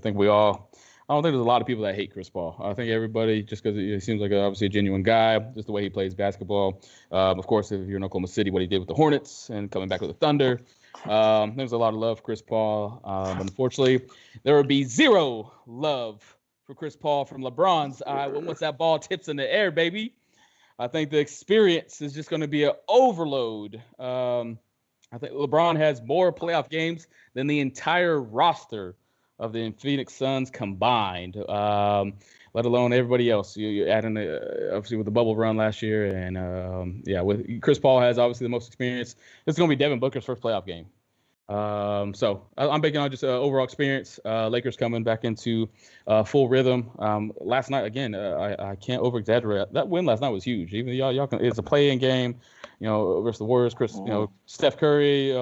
I don't think there's a lot of people that hate Chris Paul. I think everybody, just because he seems like obviously a genuine guy, just the way he plays basketball. Of course, if you're in Oklahoma City, what he did with the Hornets and coming back with the Thunder. There's a lot of love for Chris Paul. Unfortunately, there would be zero love for Chris Paul from LeBron's eye once that ball tips in the air, baby. I think the experience is just going to be an overload. I think LeBron has more playoff games than the entire roster of the Phoenix Suns combined, let alone everybody else. You add in obviously with the bubble run last year, and with Chris Paul has obviously the most experience. It's going to be Devin Booker's first playoff game. So I'm banking on just overall experience. Lakers coming back into full rhythm. Last night again, I can't over exaggerate. That win last night was huge. Even y'all can. It's a play-in game, versus the Warriors. Steph Curry.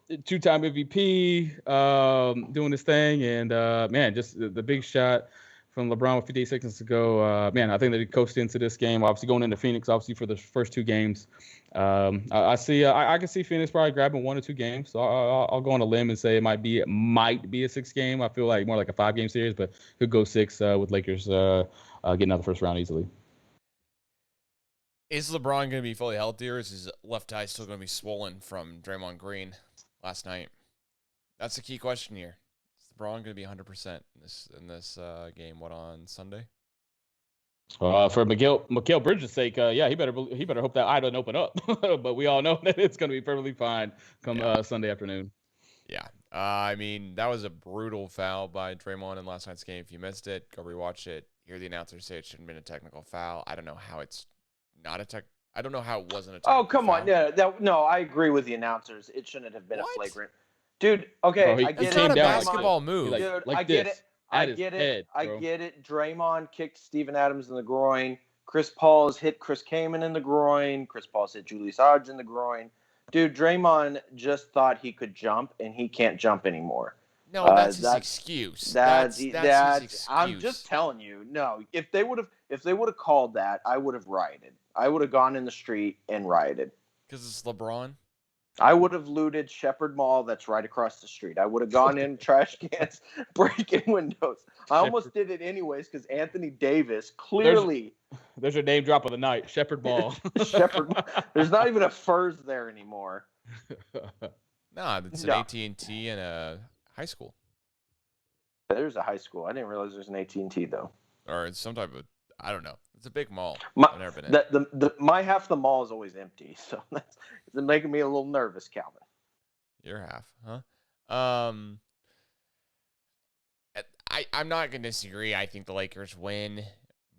2-time MVP, doing his thing, and just the big shot from LeBron with 58 seconds to go. I think that he coasted into this game. Obviously going into Phoenix, obviously for the first 2 games. I can see Phoenix probably grabbing 1 or 2 games. So I'll go on a limb and say it might be a 6-game. I feel like more like a 5-game series, but could go 6 with Lakers getting out of the first round easily. Is LeBron going to be fully healthy, or is his left eye still going to be swollen from Draymond Green last night? That's the key question here. Is LeBron going to be 100% in this game? What, on Sunday? For Mikal Bridges' sake, he better hope that eye doesn't open up. But we all know that it's going to be perfectly fine come Sunday afternoon. Yeah. That was a brutal foul by Draymond in last night's game. If you missed it, go rewatch it. Hear the announcers say it shouldn't have been a technical foul. I don't know how it's not a tech. I don't know how it wasn't a technical Oh, come foul. on. No, I agree with the announcers. It shouldn't have been a flagrant. Dude, okay, I get it. It's not a basketball move. Dude, I get it. I get it. Draymond kicked Steven Adams in the groin. Chris Paul's hit Chris Kaman in the groin. Chris Paul's hit Julius Hodge in the groin. Dude, Draymond just thought he could jump, and he can't jump anymore. No, that's his excuse. That's his excuse. I'm just telling you. No, if they would have called that, I would have rioted. I would have gone in the street and rioted. Because it's LeBron? I would have looted Shepherd Mall that's right across the street. I would have gone in trash cans, breaking windows. I almost did it anyways because Anthony Davis clearly... There's your name drop of the night, Shepherd Mall. Shepherd Mall. There's not even a Furs there anymore. No, it's an AT&T and a high school. There's a high school. I didn't realize there's an AT&T though. Or it's some type of... I don't know. It's a big mall. I've never been in. My half the mall is always empty, so that's making me a little nervous, Calvin. Your half, huh? I'm not going to disagree. I think the Lakers win,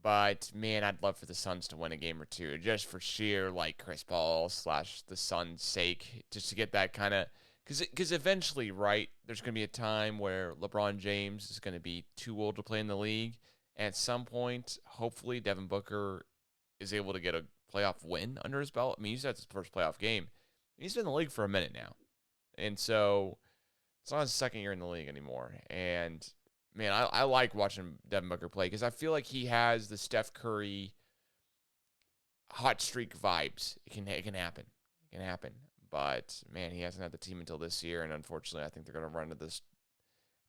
but man, I'd love for the Suns to win a game or two, just for sheer Chris Paul / the Suns' sake, just to get that kind of. Because eventually, right, there's going to be a time where LeBron James is going to be too old to play in the league. And at some point, hopefully, Devin Booker is able to get a playoff win under his belt. He's had his first playoff game. He's been in the league for a minute now. And so it's not his second year in the league anymore. And, man, I like watching Devin Booker play because I feel like he has the Steph Curry hot streak vibes. It can happen. It can happen. But, man, he hasn't had the team until this year. And, unfortunately, I think they're going to run into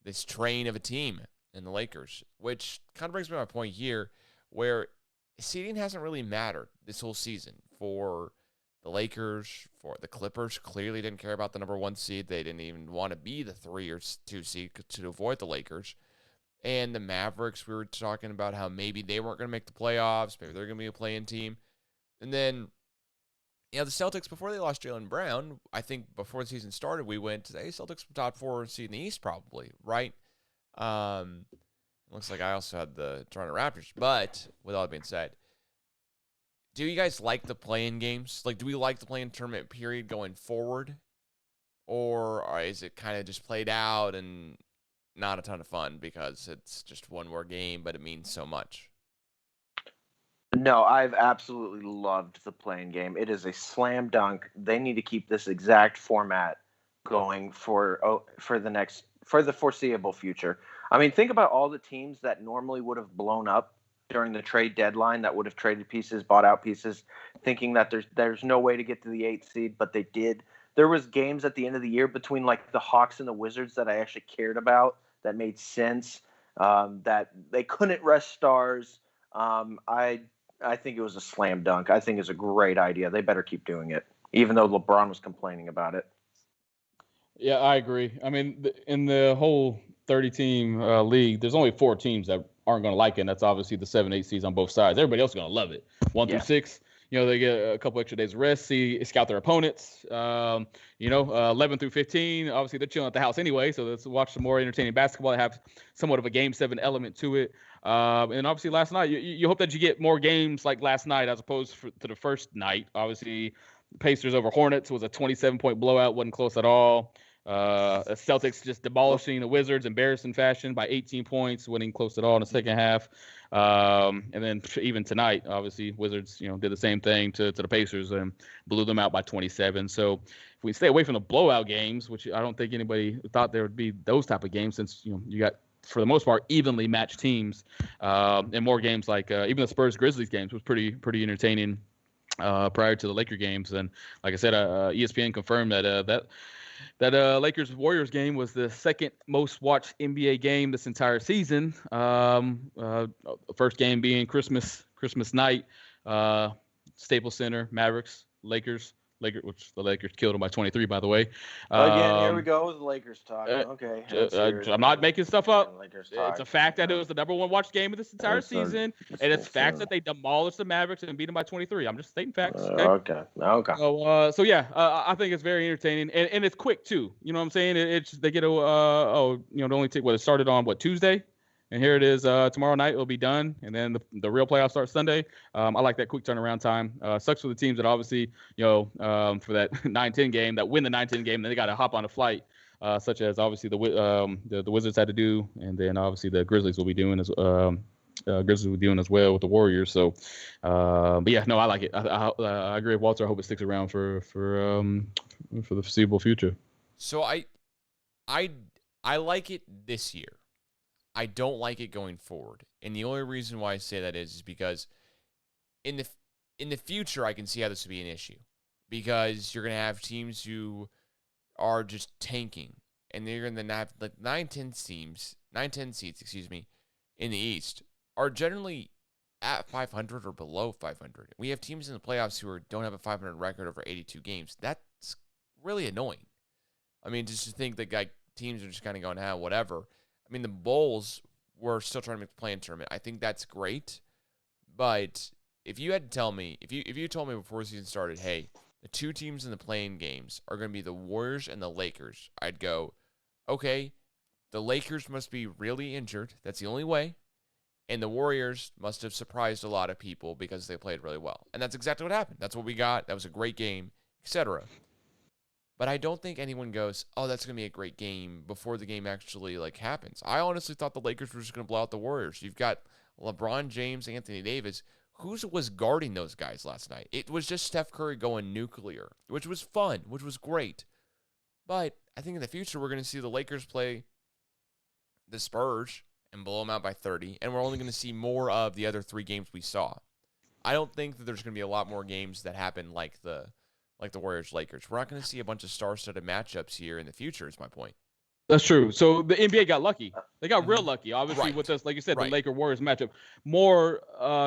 this train of a team in the Lakers, which kind of brings me to my point here, where seeding hasn't really mattered this whole season for the Lakers, for the Clippers. Clearly didn't care about the number 1 seed. They didn't even want to be the 3 or 2 seed to avoid the Lakers. And the Mavericks, we were talking about how maybe they weren't going to make the playoffs. Maybe they're going to be a play-in team. And then, the Celtics, before they lost Jaylen Brown, I think before the season started, we went, hey, Celtics top 4 seed in the East probably, right? It looks like I also had the Toronto Raptors. But with all that being said, do you guys like the play-in games? Do we like the play-in tournament period going forward, or is it kind of just played out and not a ton of fun because it's just one more game, but it means so much? No, I've absolutely loved the play-in game. It is a slam dunk. They need to keep this exact format going for the foreseeable future. I mean, think about all the teams that normally would have blown up during the trade deadline, that would have traded pieces, bought out pieces, thinking that there's no way to get to the 8th seed, but they did. There was games at the end of the year between like the Hawks and the Wizards that I actually cared about, that made sense, that they couldn't rest stars. I think it was a slam dunk. I think it's a great idea. They better keep doing it, even though LeBron was complaining about it. Yeah, I agree. I mean, in the whole 30-team league, there's only 4 teams that aren't going to like it, and that's obviously the 7, 8 seeds on both sides. Everybody else is going to love it. 1 through 6, they get a couple extra days of rest, scout their opponents. 11 through 15, obviously they're chilling at the house anyway, so let's watch some more entertaining basketball. They have somewhat of a Game 7 element to it. And obviously last night, you hope that you get more games like last night as opposed to the first night. Obviously, Pacers over Hornets was a 27-point blowout, wasn't close at all. Celtics just demolishing the Wizards, embarrassing fashion by 18 points, winning close at all in the second half. And then even tonight, obviously, Wizards, did the same thing to the Pacers and blew them out by 27. So if we stay away from the blowout games, which I don't think anybody thought there would be those type of games, since you got, for the most part, evenly matched teams, and more games like even the Spurs-Grizzlies games was pretty entertaining prior to the Laker games. And like I said, ESPN confirmed that Lakers-Warriors game was the second most watched NBA game this entire season. First game being Christmas night, Staples Center, Mavericks, Lakers, which the Lakers killed them by 23, by the way. Again, here we go with the Lakers talk. Okay. I'm not making stuff up. It's a fact that it was the number 1 watched game of this entire season, and it's facts that they demolished the Mavericks and beat them by 23. I'm just stating facts. Okay. So yeah, I think it's very entertaining, and it's quick too. You know what I'm saying? It's they get it only take it started on Tuesday. And here it is tomorrow night. It'll be done. And then the real playoffs start Sunday. I like that quick turnaround time. Sucks for the teams that obviously, for that 9-10 game, that win the 9-10 game, then they got to hop on a flight, such as obviously the Wizards had to do. And then obviously the Grizzlies will be doing as well with the Warriors. So, but yeah, no, I like it. I agree with Walter. I hope it sticks around for the foreseeable future. So I like it this year. I don't like it going forward. And the only reason why I say that is because in the future, I can see how this would be an issue. Because you're going to have teams who are just tanking. And they're going to have like 9-10 seeds, in the East are generally at 500 or below 500. We have teams in the playoffs who don't have a 500 record over 82 games. That's really annoying. I mean, just to think that teams are just kind of going, whatever. I mean, the Bulls were still trying to make the play-in tournament. I think that's great. But if you had to tell me, if you told me before the season started, hey, the 2 teams in the play-in games are going to be the Warriors and the Lakers, I'd go, okay, the Lakers must be really injured. That's the only way. And the Warriors must have surprised a lot of people because they played really well. And that's exactly what happened. That's what we got. That was a great game, etc. But I don't think anyone goes, oh, that's going to be a great game before the game actually happens. I honestly thought the Lakers were just going to blow out the Warriors. You've got LeBron James, Anthony Davis. Who was guarding those guys last night? It was just Steph Curry going nuclear, which was fun, which was great. But I think in the future, we're going to see the Lakers play the Spurs and blow them out by 30. And we're only going to see more of the other 3 games we saw. I don't think that there's going to be a lot more games that happen like the Warriors-Lakers. We're not going to see a bunch of star-studded matchups here in the future, is my point. That's true. So the NBA got lucky. They got real lucky. Obviously, with us, like you said, the Laker-Warriors matchup. More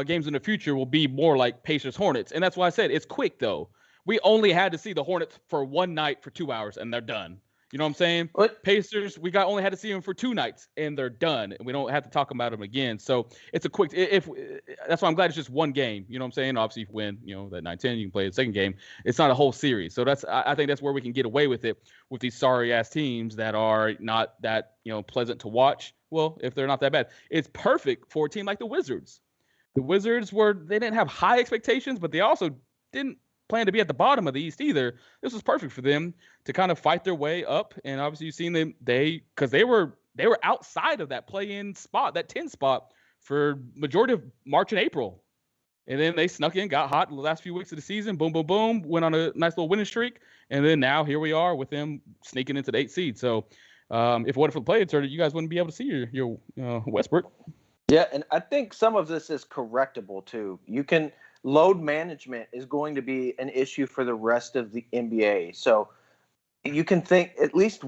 games in the future will be more like Pacers-Hornets. And that's why I said it's quick, though. We only had to see the Hornets for 1 night for 2 hours, and they're done. You know what I'm saying? What? Pacers, we only had to see them for 2 nights, and they're done. And we don't have to talk about them again. So it's a quick. That's why I'm glad it's just 1 game. You know what I'm saying? Obviously, if you win, that 9-10, you can play the second game. It's not a whole series. So I think that's where we can get away with it with these sorry ass teams that are not that pleasant to watch. Well, if they're not that bad, it's perfect for a team like the Wizards. The Wizards they didn't have high expectations, but they also didn't plan to be at the bottom of the East either. This was perfect for them to kind of fight their way up. And obviously you've seen them, because they were outside of that play-in spot, that 10 spot for majority of March and April. And then they snuck in, got hot in the last few weeks of the season. Boom, boom, boom. Went on a nice little winning streak. And then now here we are with them sneaking into the 8th seed. So if it wasn't for the play tournament, you guys wouldn't be able to see your Westbrook. Yeah, and I think some of this is correctable too. Load management is going to be an issue for the rest of the NBA. So you can think at least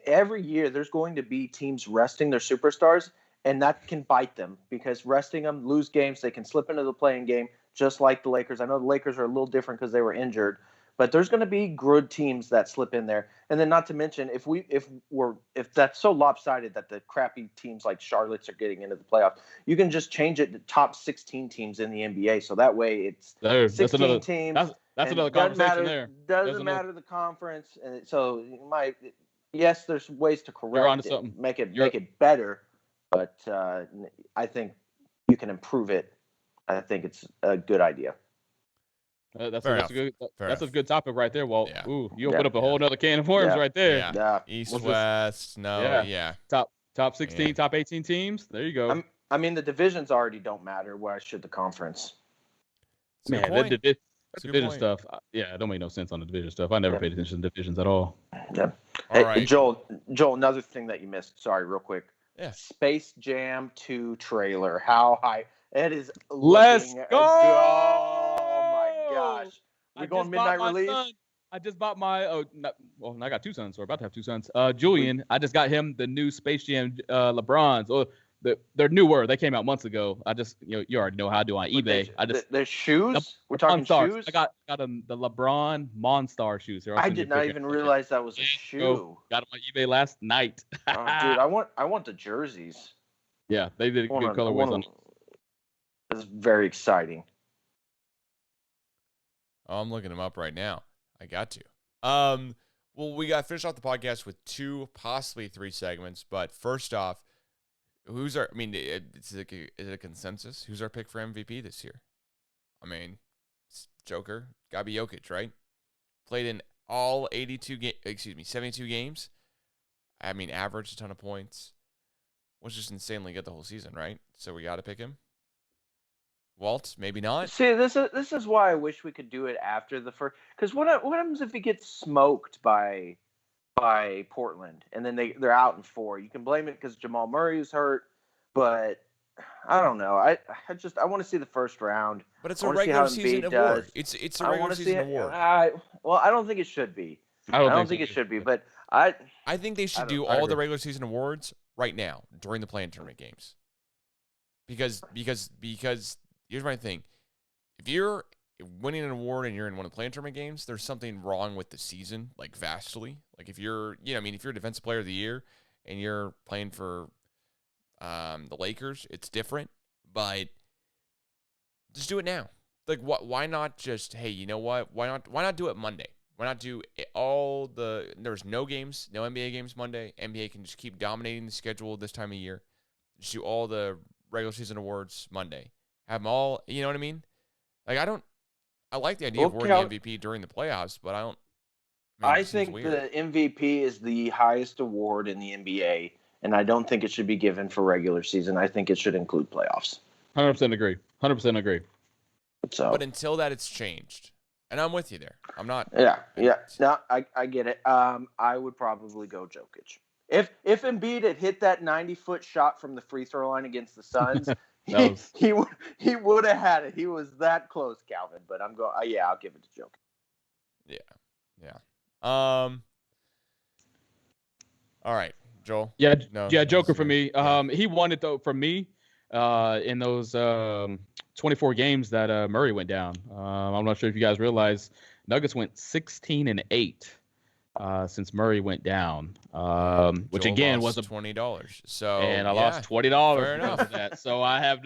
every year there's going to be teams resting their superstars, and that can bite them because resting them, lose games, they can slip into the playing game just like the Lakers. I know the Lakers are a little different because they were injured, but there's going to be good teams that slip in there. And then not to mention if that's so lopsided that the crappy teams like Charlotte's are getting into the playoffs, you can just change it to top 16 teams in the NBA. So that way it's 16 teams. That's another conversation there. Doesn't matter the conference. And so yes, there's ways to correct it, make it better, but I think you can improve it. I think it's a good idea. That's a good topic right there, Walt. Yeah. Ooh, you open up a whole other can of worms right there. Yeah. East, West, Top 16, top 18 teams. There you go. I mean, the divisions already don't matter. Why should the conference? Man, that division stuff. It don't make no sense on the division stuff. I never paid attention to divisions at all. Yeah. All right. Joel, another thing that you missed. Sorry, real quick. Yeah. Space Jam 2 trailer. How high? It is. Let's go! Oh my gosh. We're going midnight release. I just bought my I got 2 sons, or about to have 2 sons. Julian, I just got him the new Space Jam LeBrons. They're newer. They came out months ago. I just you already know how I do on eBay. There's shoes. We're talking shoes. I got them the LeBron Monstar shoes. I did not even realize that was a shoe. Got them on eBay last night. Dude, I want the jerseys. Yeah, they did good colorways on. It's very exciting. Oh, I'm looking them up right now. I got to. Well, we got to finish off the podcast with 2, possibly 3 segments. But first off, is it a consensus? Who's our pick for MVP this year? I mean, it's Joker. Gotta be Jokic, right? Played in all 72 games. I mean, averaged a ton of points. Was just insanely good the whole season, right? So we got to pick him. Walt, maybe not. See, this is why I wish we could do it after the first. Because what happens if he gets smoked by Portland and then they're out in 4? You can blame it because Jamal Murray is hurt, but I don't know. I want to see the first round. But it's a regular season award. It's a regular season award. Well, I don't think it should be. I don't think it should be. But I think they should do all the regular season awards right now during the play-in tournament games. Because here's my thing. If you're winning an award and you're in one of the play-in tournament games, there's something wrong with the season, like vastly. Like if you're, if you're Defensive Player of the Year and you're playing for the Lakers, it's different. But just do it now. Like why not just, hey, you know what? Why not do it Monday? Why not do there's no games, no NBA games Monday. NBA can just keep dominating the schedule this time of year. Just do all the regular season awards Monday. Have them all, you know what I mean? Like I like the idea of awarding the MVP during the playoffs, but I think the MVP is the highest award in the NBA, and I don't think it should be given for regular season. I think it should include playoffs. 100% agree. 100% agree. So, but until that, it's changed, and I'm with you there. I'm not. Yeah. No, I get it. I would probably go Jokic. If Embiid had hit that 90-foot shot from the free throw line against the Suns. He would have had it. He was that close, Calvin. But I'm going. I'll give it to Joker. Yeah. All right, Joel. Joker for me. He won it though for me. In those 24 games that Murray went down. I'm not sure if you guys realize Nuggets went 16-8. Since Murray went down, which Joel again was $20. So and I lost $20 because of that. So I have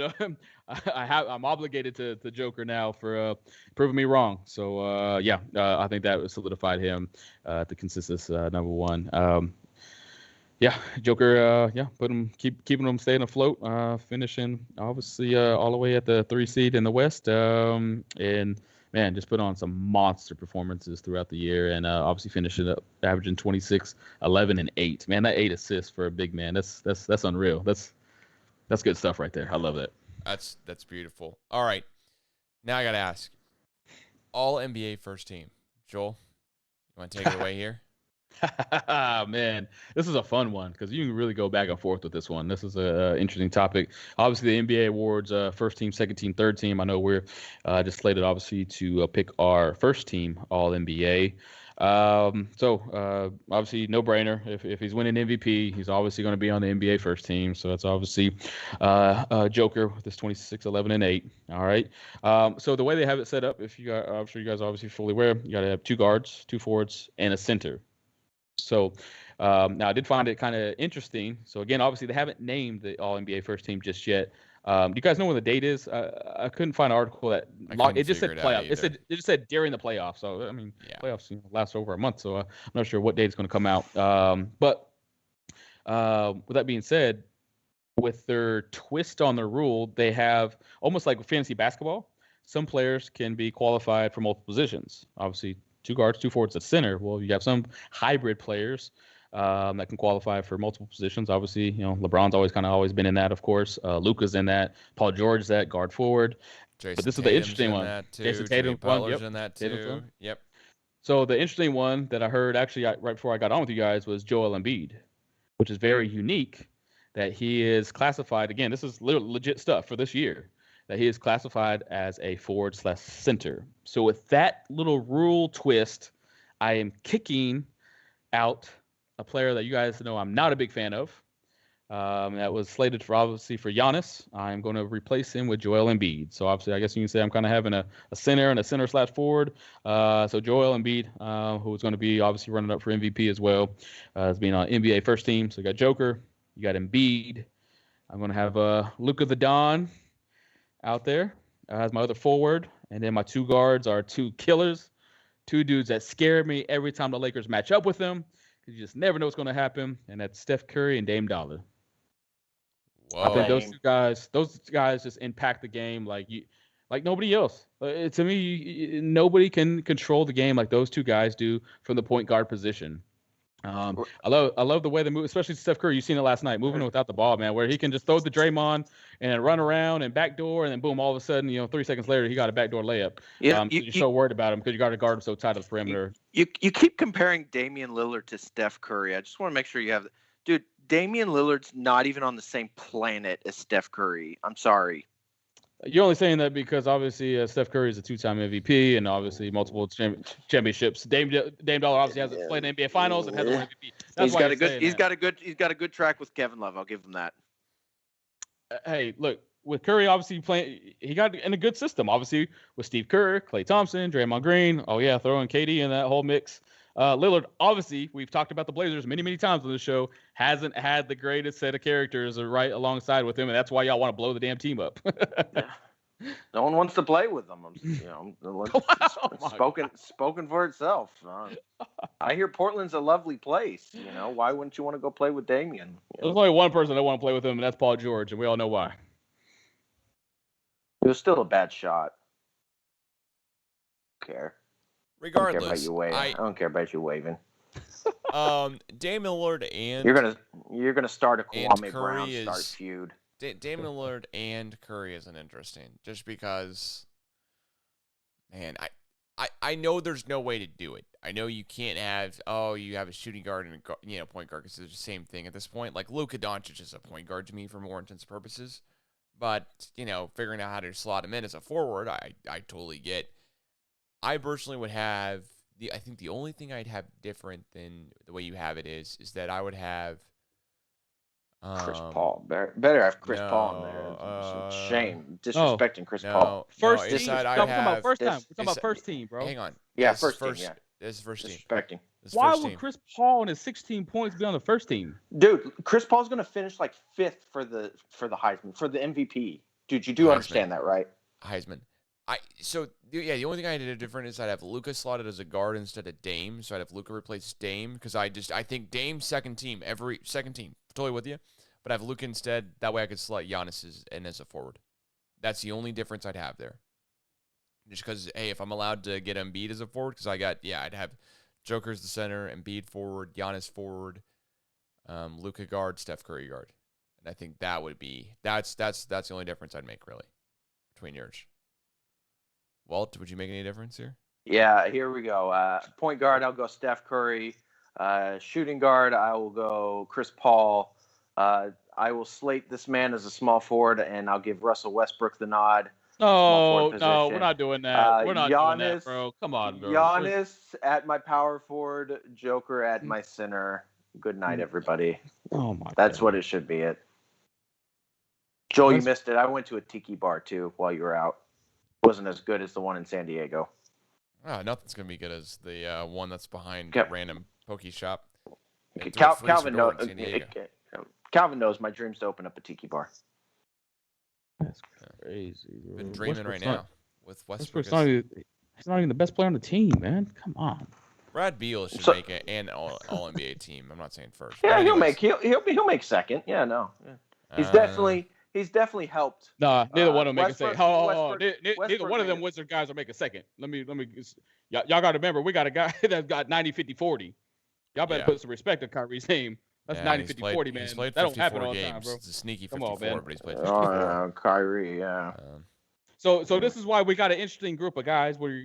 I'm obligated to Joker now for proving me wrong. So I think that solidified him the consensus number 1. Joker. Put him keeping him staying afloat. Finishing obviously all the way at the 3 seed in the West. And man, just put on some monster performances throughout the year, and obviously finishing up averaging 26, 11, and 8. Man, that 8 assists for a big man. That's unreal. That's good stuff right there. I love that. That's beautiful. All right, Now I got to ask. All NBA first team. Joel, you want to take it away here? Man, this is a fun one because you can really go back and forth with this one. This is an interesting topic. Obviously, the NBA awards, first team, second team, third team. I know we're just slated, obviously, to pick our first team All NBA. Obviously, no brainer. If he's winning MVP, he's obviously going to be on the NBA first team. So that's obviously Joker with his 26, 11, and 8. All right. So the way they have it set up, I'm sure you guys are obviously fully aware, you got to have 2 guards, 2 forwards, and a center. So now I did find it kind of interesting. So again, obviously they haven't named the All NBA first team just yet. Do you guys know when the date is? I couldn't find an article that it just said playoff. It just said during the playoffs. So I mean, playoffs last over a month. So I'm not sure what date it's going to come out. But with that being said, with their twist on the rule, they have almost like fantasy basketball. Some players can be qualified for multiple positions. Obviously, 2 guards, 2 forwards, a center. Well, you have some hybrid players that can qualify for multiple positions. Obviously, LeBron's always been in that, of course. Luka's in that. Paul George is that, guard forward. Jason but this Tatum's is the interesting one. Jason Tatum, Butler's in that too. Yep. So the interesting one that I heard actually right before I got on with you guys was Joel Embiid, which is very unique that he is classified. Again, this is legit stuff for this year. That he is classified as a forward/center. So with that little rule twist, I am kicking out a player that you guys know I'm not a big fan of. That was slated for Giannis. I'm going to replace him with Joel Embiid. So obviously, I guess you can say I'm kind of having a center and a center/forward. So Joel Embiid, who is going to be obviously running up for MVP as well, as being on NBA first team. So you got Joker, you got Embiid. I'm going to have Luka the Don out there as my other forward, and then my 2 guards are 2 killers, 2 dudes that scare me every time the Lakers match up with them because you just never know what's going to happen, and that's Steph Curry and Dame Dollar. Whoa. I think those guys just impact the game like nobody else. To me, nobody can control the game like those 2 guys do from the point guard position. I love the way they move, especially Steph Curry. You seen it last night, moving without the ball, man, where he can just throw the Draymond and run around and backdoor, and then boom, all of a sudden, 3 seconds later, he got a backdoor layup. You're so worried about him because you got to guard him so tight at the perimeter. You keep comparing Damian Lillard to Steph Curry. I just want to make sure you have, dude. Damian Lillard's not even on the same planet as Steph Curry. I'm sorry. You're only saying that because obviously Steph Curry is a 2-time MVP and obviously multiple championships. Dame Dollar obviously hasn't played in the NBA Finals and hasn't won MVP. He's got a good track with Kevin Love. I'll give him that. Hey, look, with Curry obviously playing, he got in a good system. Obviously with Steve Kerr, Klay Thompson, Draymond Green. Oh yeah, throwing KD in that whole mix. Lillard, obviously, we've talked about the Blazers many, many times on the show, hasn't had the greatest set of characters right alongside with him, and that's why y'all want to blow the damn team up. No one wants to play with them. Spoken for itself. I hear Portland's a lovely place. Why wouldn't you want to go play with Damian? There's only one person that want to play with him, and that's Paul George, and we all know why. It was still a bad shot. I don't care. Regardless, I don't care about you waving. Dame Lillard and you're gonna start a Kwame Brown start feud. Dame Lillard and Curry isn't interesting, just because, man, I know there's no way to do it. I know you can't have you have a shooting guard and a point guard because it's the same thing at this point. Like Luka Doncic is a point guard to me for more intense purposes, but figuring out how to slot him in as a forward, I totally get. I personally would have I think the only thing I'd have different than the way you have it is that I would have Chris Paul. Better have Chris Paul in there. Shame. Disrespecting Chris Paul. First team. We're talking about first time. We're talking about first team, bro. Hang on. Yeah, first team. Yeah. This is first team. Disrespecting. Why would Chris Paul and his 16 points be on the first team? Dude, Chris Paul's going to finish like 5th for the Heisman, for the MVP. Dude, you do understand that, right? Heisman. The only thing I did different is I'd have Luka slotted as a guard instead of Dame. So I'd have Luka replace Dame because I think Dame's second team, totally with you. But I have Luka instead. That way I could slot Giannis as a forward. That's the only difference I'd have there. Just because, hey, if I'm allowed to get Embiid as a forward, because I'd have Joker as the center, Embiid forward, Giannis forward, Luka guard, Steph Curry guard. And I think that would be, that's the only difference I'd make really between yours. Walt, would you make any difference here? Yeah, here we go. Point guard, I'll go Steph Curry. Shooting guard, I will go Chris Paul. I will slate this man as a small forward, and I'll give Russell Westbrook the nod. No, we're not doing that. We're not doing that, bro. Come on, bro. Giannis at my power forward, Joker at my center. Good night, everybody. Oh my! That's what it should be. Joel, you missed it. I went to a tiki bar too while you were out. Wasn't as good as the one in San Diego. Oh, nothing's gonna be good as the one that's behind random poke shop. Calvin knows my dream's to open up a tiki bar. That's crazy, bro. Been dreaming right now with Westbrook. He's not even the best player on the team, man. Come on. Brad Beal should make an all NBA team. I'm not saying first. Yeah, he'll make second. Yeah, no. Yeah. He's definitely helped. Nah, neither one of them make a second. Neither one of them Wizard guys will make a second. Let me. Y'all got to remember, we got a guy that's got 90, 50, 40. Y'all better put some respect on Kyrie's name. That's 90, 50, 40, man. That don't happen all the time, bro. It's a sneaky 54, but he's played 54. Kyrie, yeah. So this is why we got an interesting group of guys where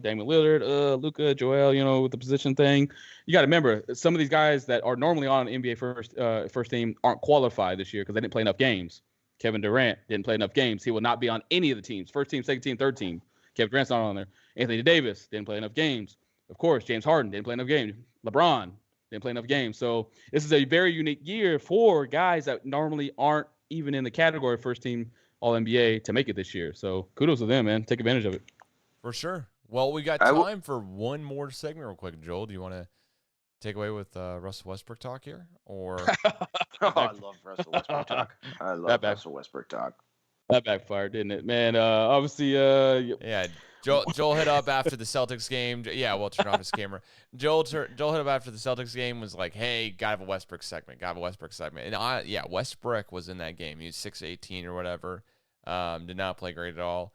Damian Lillard, Luka, Joel, with the position thing. You got to remember, some of these guys that are normally on NBA first team aren't qualified this year because they didn't play enough games. Kevin Durant didn't play enough games. He will not be on any of the teams. First team, second team, third team. Kevin Durant's not on there. Anthony Davis didn't play enough games. Of course, James Harden didn't play enough games. LeBron didn't play enough games. So this is a very unique year for guys that normally aren't even in the category of first team All-NBA to make it this year. So kudos to them, man. Take advantage of it. For sure. Well, we got time for one more segment real quick. Joel, do you want to take away with Russell Westbrook talk here? Or I love Russell Westbrook talk. I love Russell Westbrook talk. That backfired, didn't it, man? Obviously, yeah. Joel hit up after the Celtics game. Yeah, well, turn off his camera. Joel hit up after the Celtics game, was like, hey, gotta have a Westbrook segment. And Westbrook was in that game. He was 6-18 or whatever. Did not play great at all.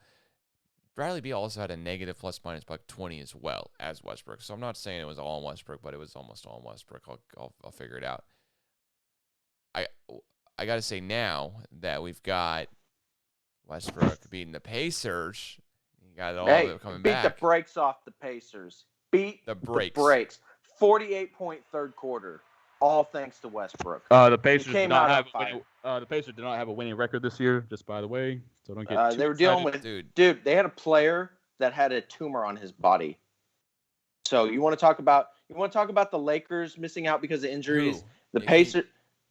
Bradley Beal also had a negative plus-minus buck 20 as well as Westbrook. So I'm not saying it was all on Westbrook, but it was almost all on Westbrook. I'll figure it out. I got to say now that we've got Westbrook beating the Pacers, you got it all coming back. Beat the brakes off the Pacers. Beat the brakes. 48-point third quarter. All thanks to Westbrook. The Pacers did not have a winning record this year, just by the way. So don't get they were dealing with dude. They had a player that had a tumor on his body. So you want to talk about the Lakers missing out because of injuries? Who? The Pacers.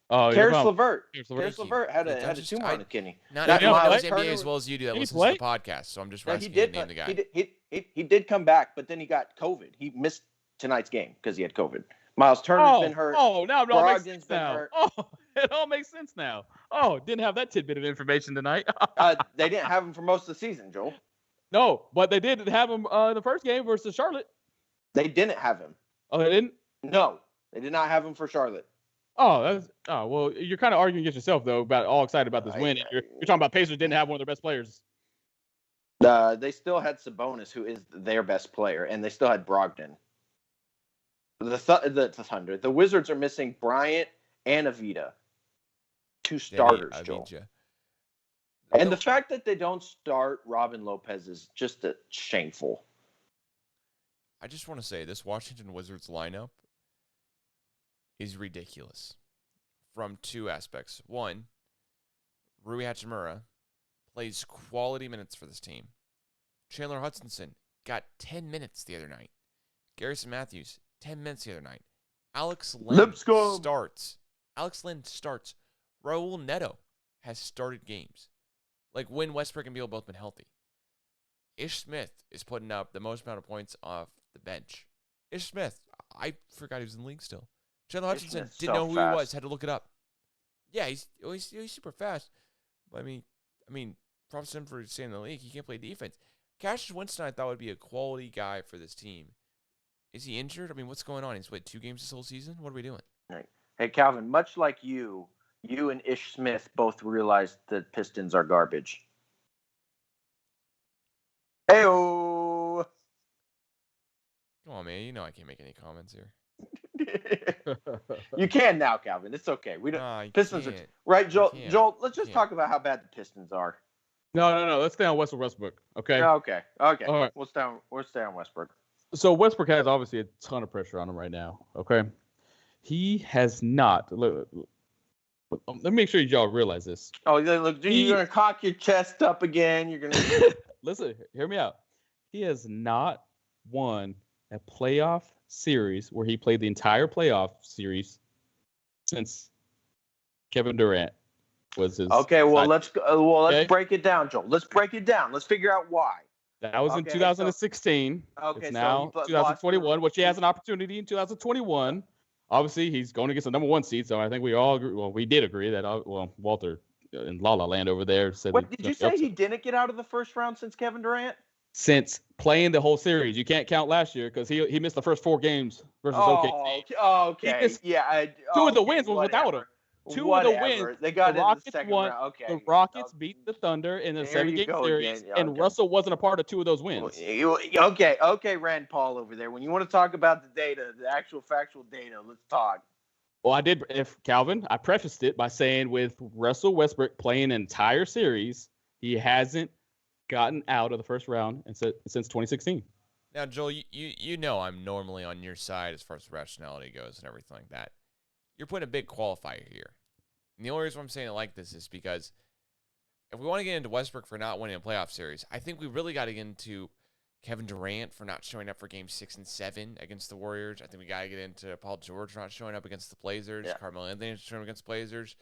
Karis LeVert. Karis LeVert had a tumor on his kidney. Not everyone knows NBA as well as you do that listens to the podcast. So I'm just asking you to name the guy. He did come back, but then he got COVID. He missed tonight's game because he had COVID. Miles Turner's been hurt. Oh, now it all makes sense now. Oh, it all makes sense now. Oh, didn't have that tidbit of information tonight. They didn't have him for most of the season, Joel. No, but they did have him in the first game versus Charlotte. They didn't have him. Oh, they didn't? No, they did not have him for Charlotte. Well, you're kind of arguing against yourself, though, about all excited about this win. You're talking about Pacers didn't have one of their best players. They still had Sabonis, who is their best player, and they still had Brogdon. The Thunder. The Wizards are missing Bryant and Avita. Two starters, Joel. And the fact that they don't start Robin Lopez is just shameful. I just want to say this Washington Wizards lineup is ridiculous from two aspects. One, Rui Hachimura plays quality minutes for this team. Chandler Hutchinson got 10 minutes the other night. Garrison Matthews, 10 minutes the other night. Alex Len starts. Raul Neto has started games. Like when Westbrook and Beal both been healthy. Ish Smith is putting up the most amount of points off the bench. Ish Smith, I forgot he was in the league still. Chandler Hutchinson didn't know who he was, had to look it up. Yeah, he's super fast. But I mean, props to him for staying in the league. He can't play defense. Cassius Winston, I thought would be a quality guy for this team. Is he injured? I mean, what's going on? He's played 2 games this whole season? What are we doing? Right. Hey, Calvin, much like you and Ish Smith both realized that Pistons are garbage. Hey-oh! Come on, man. You know I can't make any comments here. You can now, Calvin. It's okay. We don't. Pistons are right, Joel. Joel, let's just talk about how bad the Pistons are. No. Let's stay on Westbrook. Okay. Okay. All right. We'll stay on Westbrook. So Westbrook has obviously a ton of pressure on him right now. Okay. He has not. Look, let me make sure y'all realize this. Oh, look, you're gonna cock your chest up again. You're gonna listen. Hear me out. He has not won a playoff series where he played the entire playoff series since Kevin Durant was his. Okay, well let's break it down, Joel. Let's break it down. Let's figure out why. That was in 2016. Okay, it's now 2021, which he has an opportunity in 2021. Obviously, he's going against the number 1 seed, so I think we all agree. Well, we did agree that. Walter in La La Land over there said. What did you say? He didn't get out of the first round since Kevin Durant? Since playing the whole series, you can't count last year because he missed the first 4 games versus OKC. Okay, two of the wins was without him. Two of the wins. They got the Rockets in the second won. round. Okay. The Rockets beat the Thunder in a 7-game series, and Russell wasn't a part of 2 of those wins. Okay, Rand Paul over there. When you want to talk about the data, the actual factual data, let's talk. Well, I did. I prefaced it by saying with Russell Westbrook playing an entire series, he hasn't gotten out of the first round since 2016. Now, Joel, you know I'm normally on your side as far as rationality goes and everything like that. You're putting a big qualifier here. And the only reason I'm saying it like this is because if we want to get into Westbrook for not winning a playoff series, I think we really got to get into Kevin Durant for not showing up for games 6 and 7 against the Warriors. I think we got to get into Paul George for not showing up against the Blazers. Yeah. Carmel Anthony showing up against the Blazers.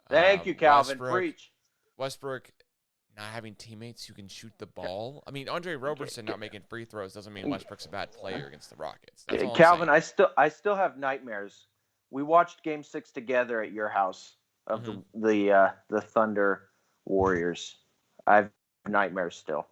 Thank you, Calvin. Preach. Westbrook not having teammates who can shoot the ball. I mean, Andre Roberson not making free throws doesn't mean Westbrook's a bad player against the Rockets. That's all Calvin, I still have nightmares. We watched Game 6 together at your house of the Thunder Warriors. I have nightmares still.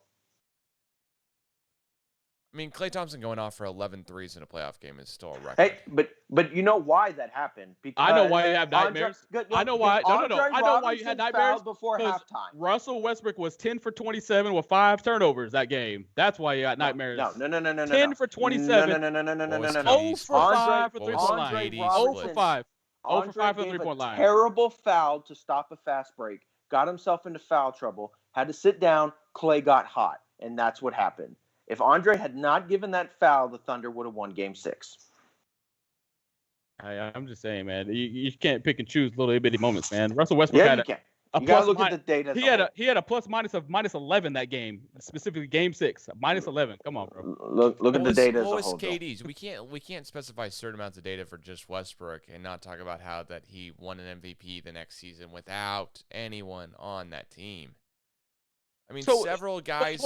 I mean, Klay Thompson going off for 11 threes in a playoff game is still a record. Hey, but you know why that happened? Because I know why you have nightmares. I know why. No. I know why you had nightmares before halftime. Russell Westbrook was 10 for 27 with 5 turnovers that game. That's why you got nightmares. No. 10 for 27. No. 0 for 5 for 3-point line. 0 for 5. 0 for 5 for the 3-point line. Terrible foul to stop a fast break. Got himself into foul trouble. Had to sit down. Klay got hot, and that's what happened. If Andre had not given that foul, the Thunder would have won Game 6. I'm just saying, man. You can't pick and choose little bitty moments, man. Russell Westbrook had you gotta look at the data. He had a plus minus of -11 that game, specifically Game 6, -11. Come on, bro. Look at the data as a whole. KD's? We can't specify certain amounts of data for just Westbrook and not talk about how that he won an MVP the next season without anyone on that team. I mean, several guys.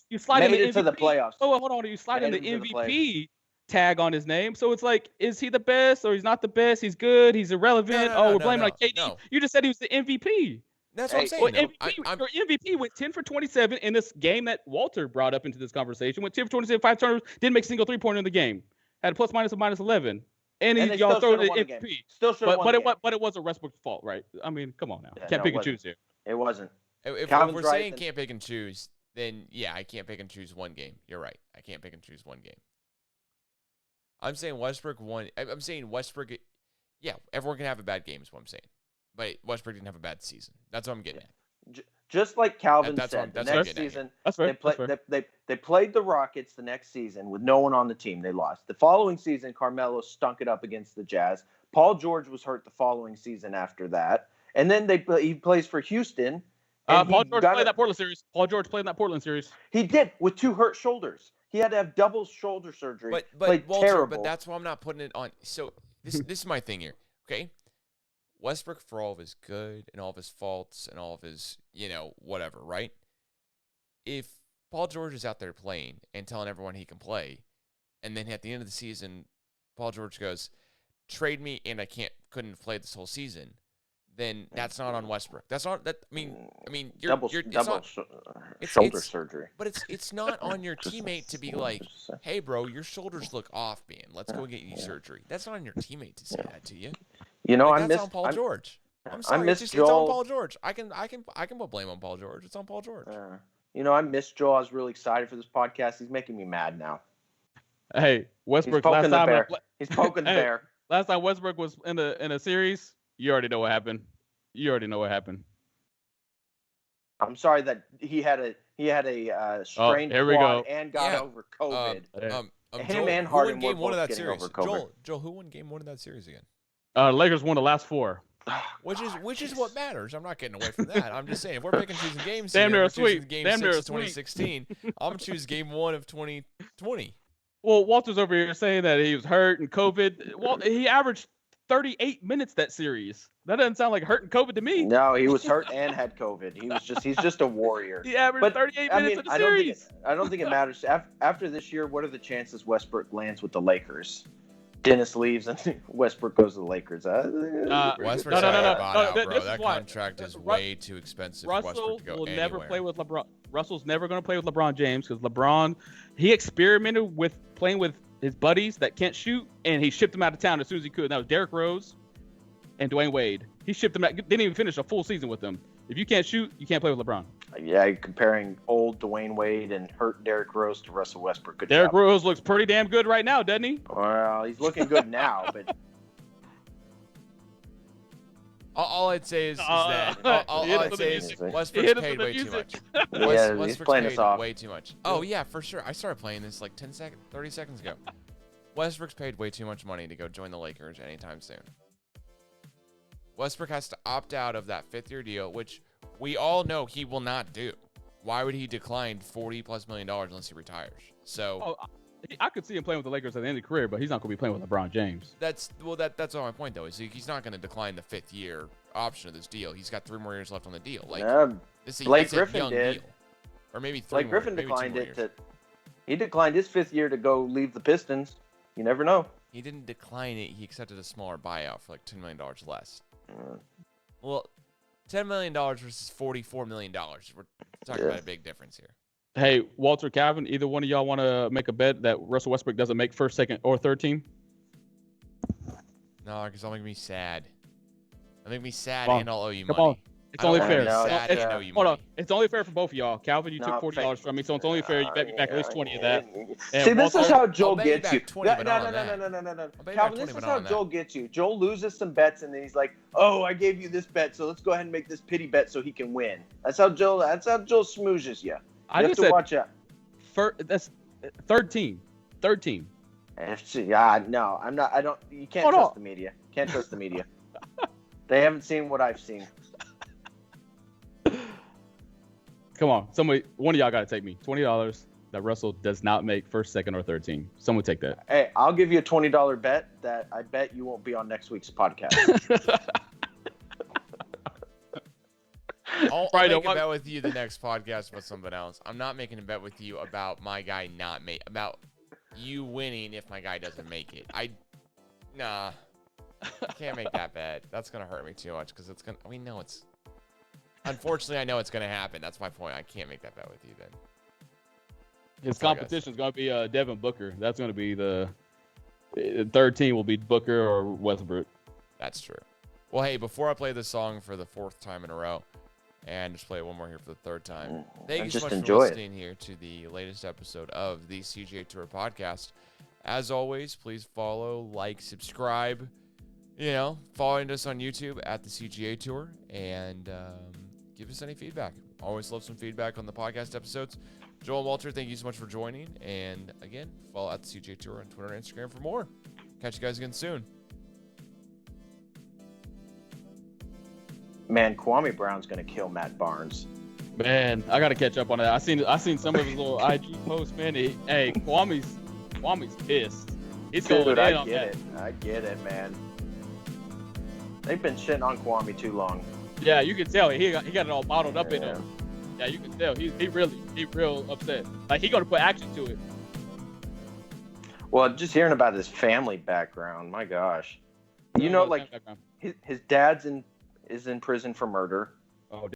You slide in the MVP. To the playoffs. Oh, hold on. You slide in the MVP tag on his name. So it's like, is he the best or he's not the best? He's good. He's irrelevant. We're blaming on KD. No. You just said he was the MVP. That's what I'm saying. Your MVP went 10 for 27 in this game that Walter brought up into this conversation. Went 10 for 27, 5 turnovers, didn't make a single 3-pointer in the game. Had a plus minus of -11. And y'all throw the MVP. Still should have won but it was a Westbrook's fault, right? I mean, come on now. Can't pick and choose here. It wasn't. If we're saying can't pick and choose, then yeah, I can't pick and choose one game. You're right. I can't pick and choose one game. I'm saying Westbrook won. I'm saying Westbrook. Yeah, everyone can have a bad game is what I'm saying. But Westbrook didn't have a bad season. That's what I'm getting at. Just like Calvin said, the next season, they played the Rockets the next season with no one on the team. They lost. The following season, Carmelo stunk it up against the Jazz. Paul George was hurt the following season after that. And then he plays for Houston. Paul George played that Portland series. Paul George played in that Portland series. He did, with 2 hurt shoulders. He had to have double shoulder surgery. But Walter, terrible. But that's why I'm not putting it on. So this is my thing here, okay? Westbrook, for all of his good and all of his faults and all of his, whatever, right? If Paul George is out there playing and telling everyone he can play, and then at the end of the season, Paul George goes, trade me and I couldn't have played this whole season, then that's not on Westbrook. That's not that. I mean, double shoulder surgery. But it's not on your teammate to be like, hey, bro, your shoulders look off, man. Let's go get you surgery. That's not on your teammate to say that to you. That's on Paul George. I'm sorry, it's on Paul George. I can put blame on Paul George. It's on Paul George. I miss Joel. I was really excited for this podcast. He's making me mad now. Hey, Westbrook. He's poking the bear. Last time Westbrook was in a series, you already know what happened. I'm sorry that he had a strained quad and got over COVID. Him and Harden were both getting over COVID. Joel, who won game 1 of that series again? Lakers won the last 4. Which is what matters. I'm not getting away from that. I'm just saying, if we're picking choosing games, damn near a sweep. Game 6 of 2016. I'm gonna choose game 1 of 2020. Well, Walter's over here saying that he was hurt and COVID. Well, he averaged 38 minutes that series. That doesn't sound like hurt and COVID to me. No, he was hurt and had COVID. He's just a warrior. He averaged 38 minutes of the series. I don't think it matters. After this year, what are the chances Westbrook lands with the Lakers? Dennis leaves and Westbrook goes to the Lakers. Westbrook's bro. That contract is way too expensive for Westbrook to go will anywhere. Never play with LeBron. Russell's never going to play with LeBron James because LeBron, he experimented with playing with his buddies that can't shoot, and he shipped them out of town as soon as he could. And that was Derrick Rose and Dwayne Wade. He shipped them out. Didn't even finish a full season with them. If you can't shoot, you can't play with LeBron. Yeah, comparing old Dwayne Wade and hurt Derrick Rose to Russell Westbrook. Good Derrick job. Rose looks pretty damn good right now, doesn't he? Well, he's looking good now, but all I'd say is Westbrook's paid way too much. He's playing us off. Way too much. Oh yeah, for sure. I started playing this like 30 seconds ago. Westbrook's paid way too much money to go join the Lakers anytime soon. Westbrook has to opt out of that 5th-year deal, which we all know he will not do. Why would he decline $40+ million unless he retires? So, I could see him playing with the Lakers at the end of the career, but he's not going to be playing with LeBron James. That's all my point though. Is he's not going to decline the 5th-year option of this deal. He's got 3 more years left on the deal. Like Blake Griffin did, deal. Or maybe 3 Blake more, Griffin maybe declined 2 more it. years. He declined his 5th year to go leave the Pistons. You never know. He didn't decline it. He accepted a smaller buyout for like $10 million less. Well, $10 million versus $44 million. We're talking about a big difference here. Hey, Walter, Calvin, either one of y'all want to make a bet that Russell Westbrook doesn't make 1st, 2nd, or 3rd team? No, because that'll make me sad. That'll make me sad, Come on. and I'll owe you Come money. On. It's only fair. Hold on. It's only fair for both of y'all. Calvin, you took $40 from me, so it's only fair you bet me back at least 20 of that. See, this is how Joel gets you. 20, No. Calvin, this is how Joel gets you. Joel loses some bets, and then he's like, "Oh, I gave you this bet, so let's go ahead and make this pity bet so he can win." That's how Joel smooches you. You have to watch out. That's 3rd team. 3rd team. No, I'm not. I don't. You can't trust the media. Can't trust the media. They haven't seen what I've seen. Come on, one of y'all got to take me. $20 that Russell does not make 1st, 2nd, or 3rd team. Someone take that. Hey, I'll give you a $20 bet that I bet you won't be on next week's podcast. I'll make a bet with you the next podcast about something else. I'm not making a bet with you about my guy about you winning if my guy doesn't make it. I can't make that bet. That's gonna hurt me too much because unfortunately, I know it's gonna happen. That's my point. I can't make that bet with you then. His competition is gonna be Devin Booker. That's gonna be the 3rd team will be Booker or Westbrook. That's true. Well, hey, before I play this song for the 4th time in a row, and just play it one more here for the 3rd time. Thank you so much for listening here to the latest episode of the CGA Tour podcast. As always, please follow, like, subscribe. Following us on YouTube at the CGA Tour, and give us any feedback. Always love some feedback on the podcast episodes. Joel and Walter, thank you so much for joining. And again, follow at the CGA Tour on Twitter and Instagram for more. Catch you guys again soon. Man, Kwame Brown's gonna kill Matt Barnes. Man, I gotta catch up on that. I seen some of his little IG posts, man. Kwame's pissed. He's going in on that. I get it, man. They've been shitting on Kwame too long. Yeah, you can tell he got it all bottled up in him. Yeah, you can tell he real upset. Like he gonna put action to it. Well, just hearing about his family background, my gosh. His dad's is in prison for murder. Oh.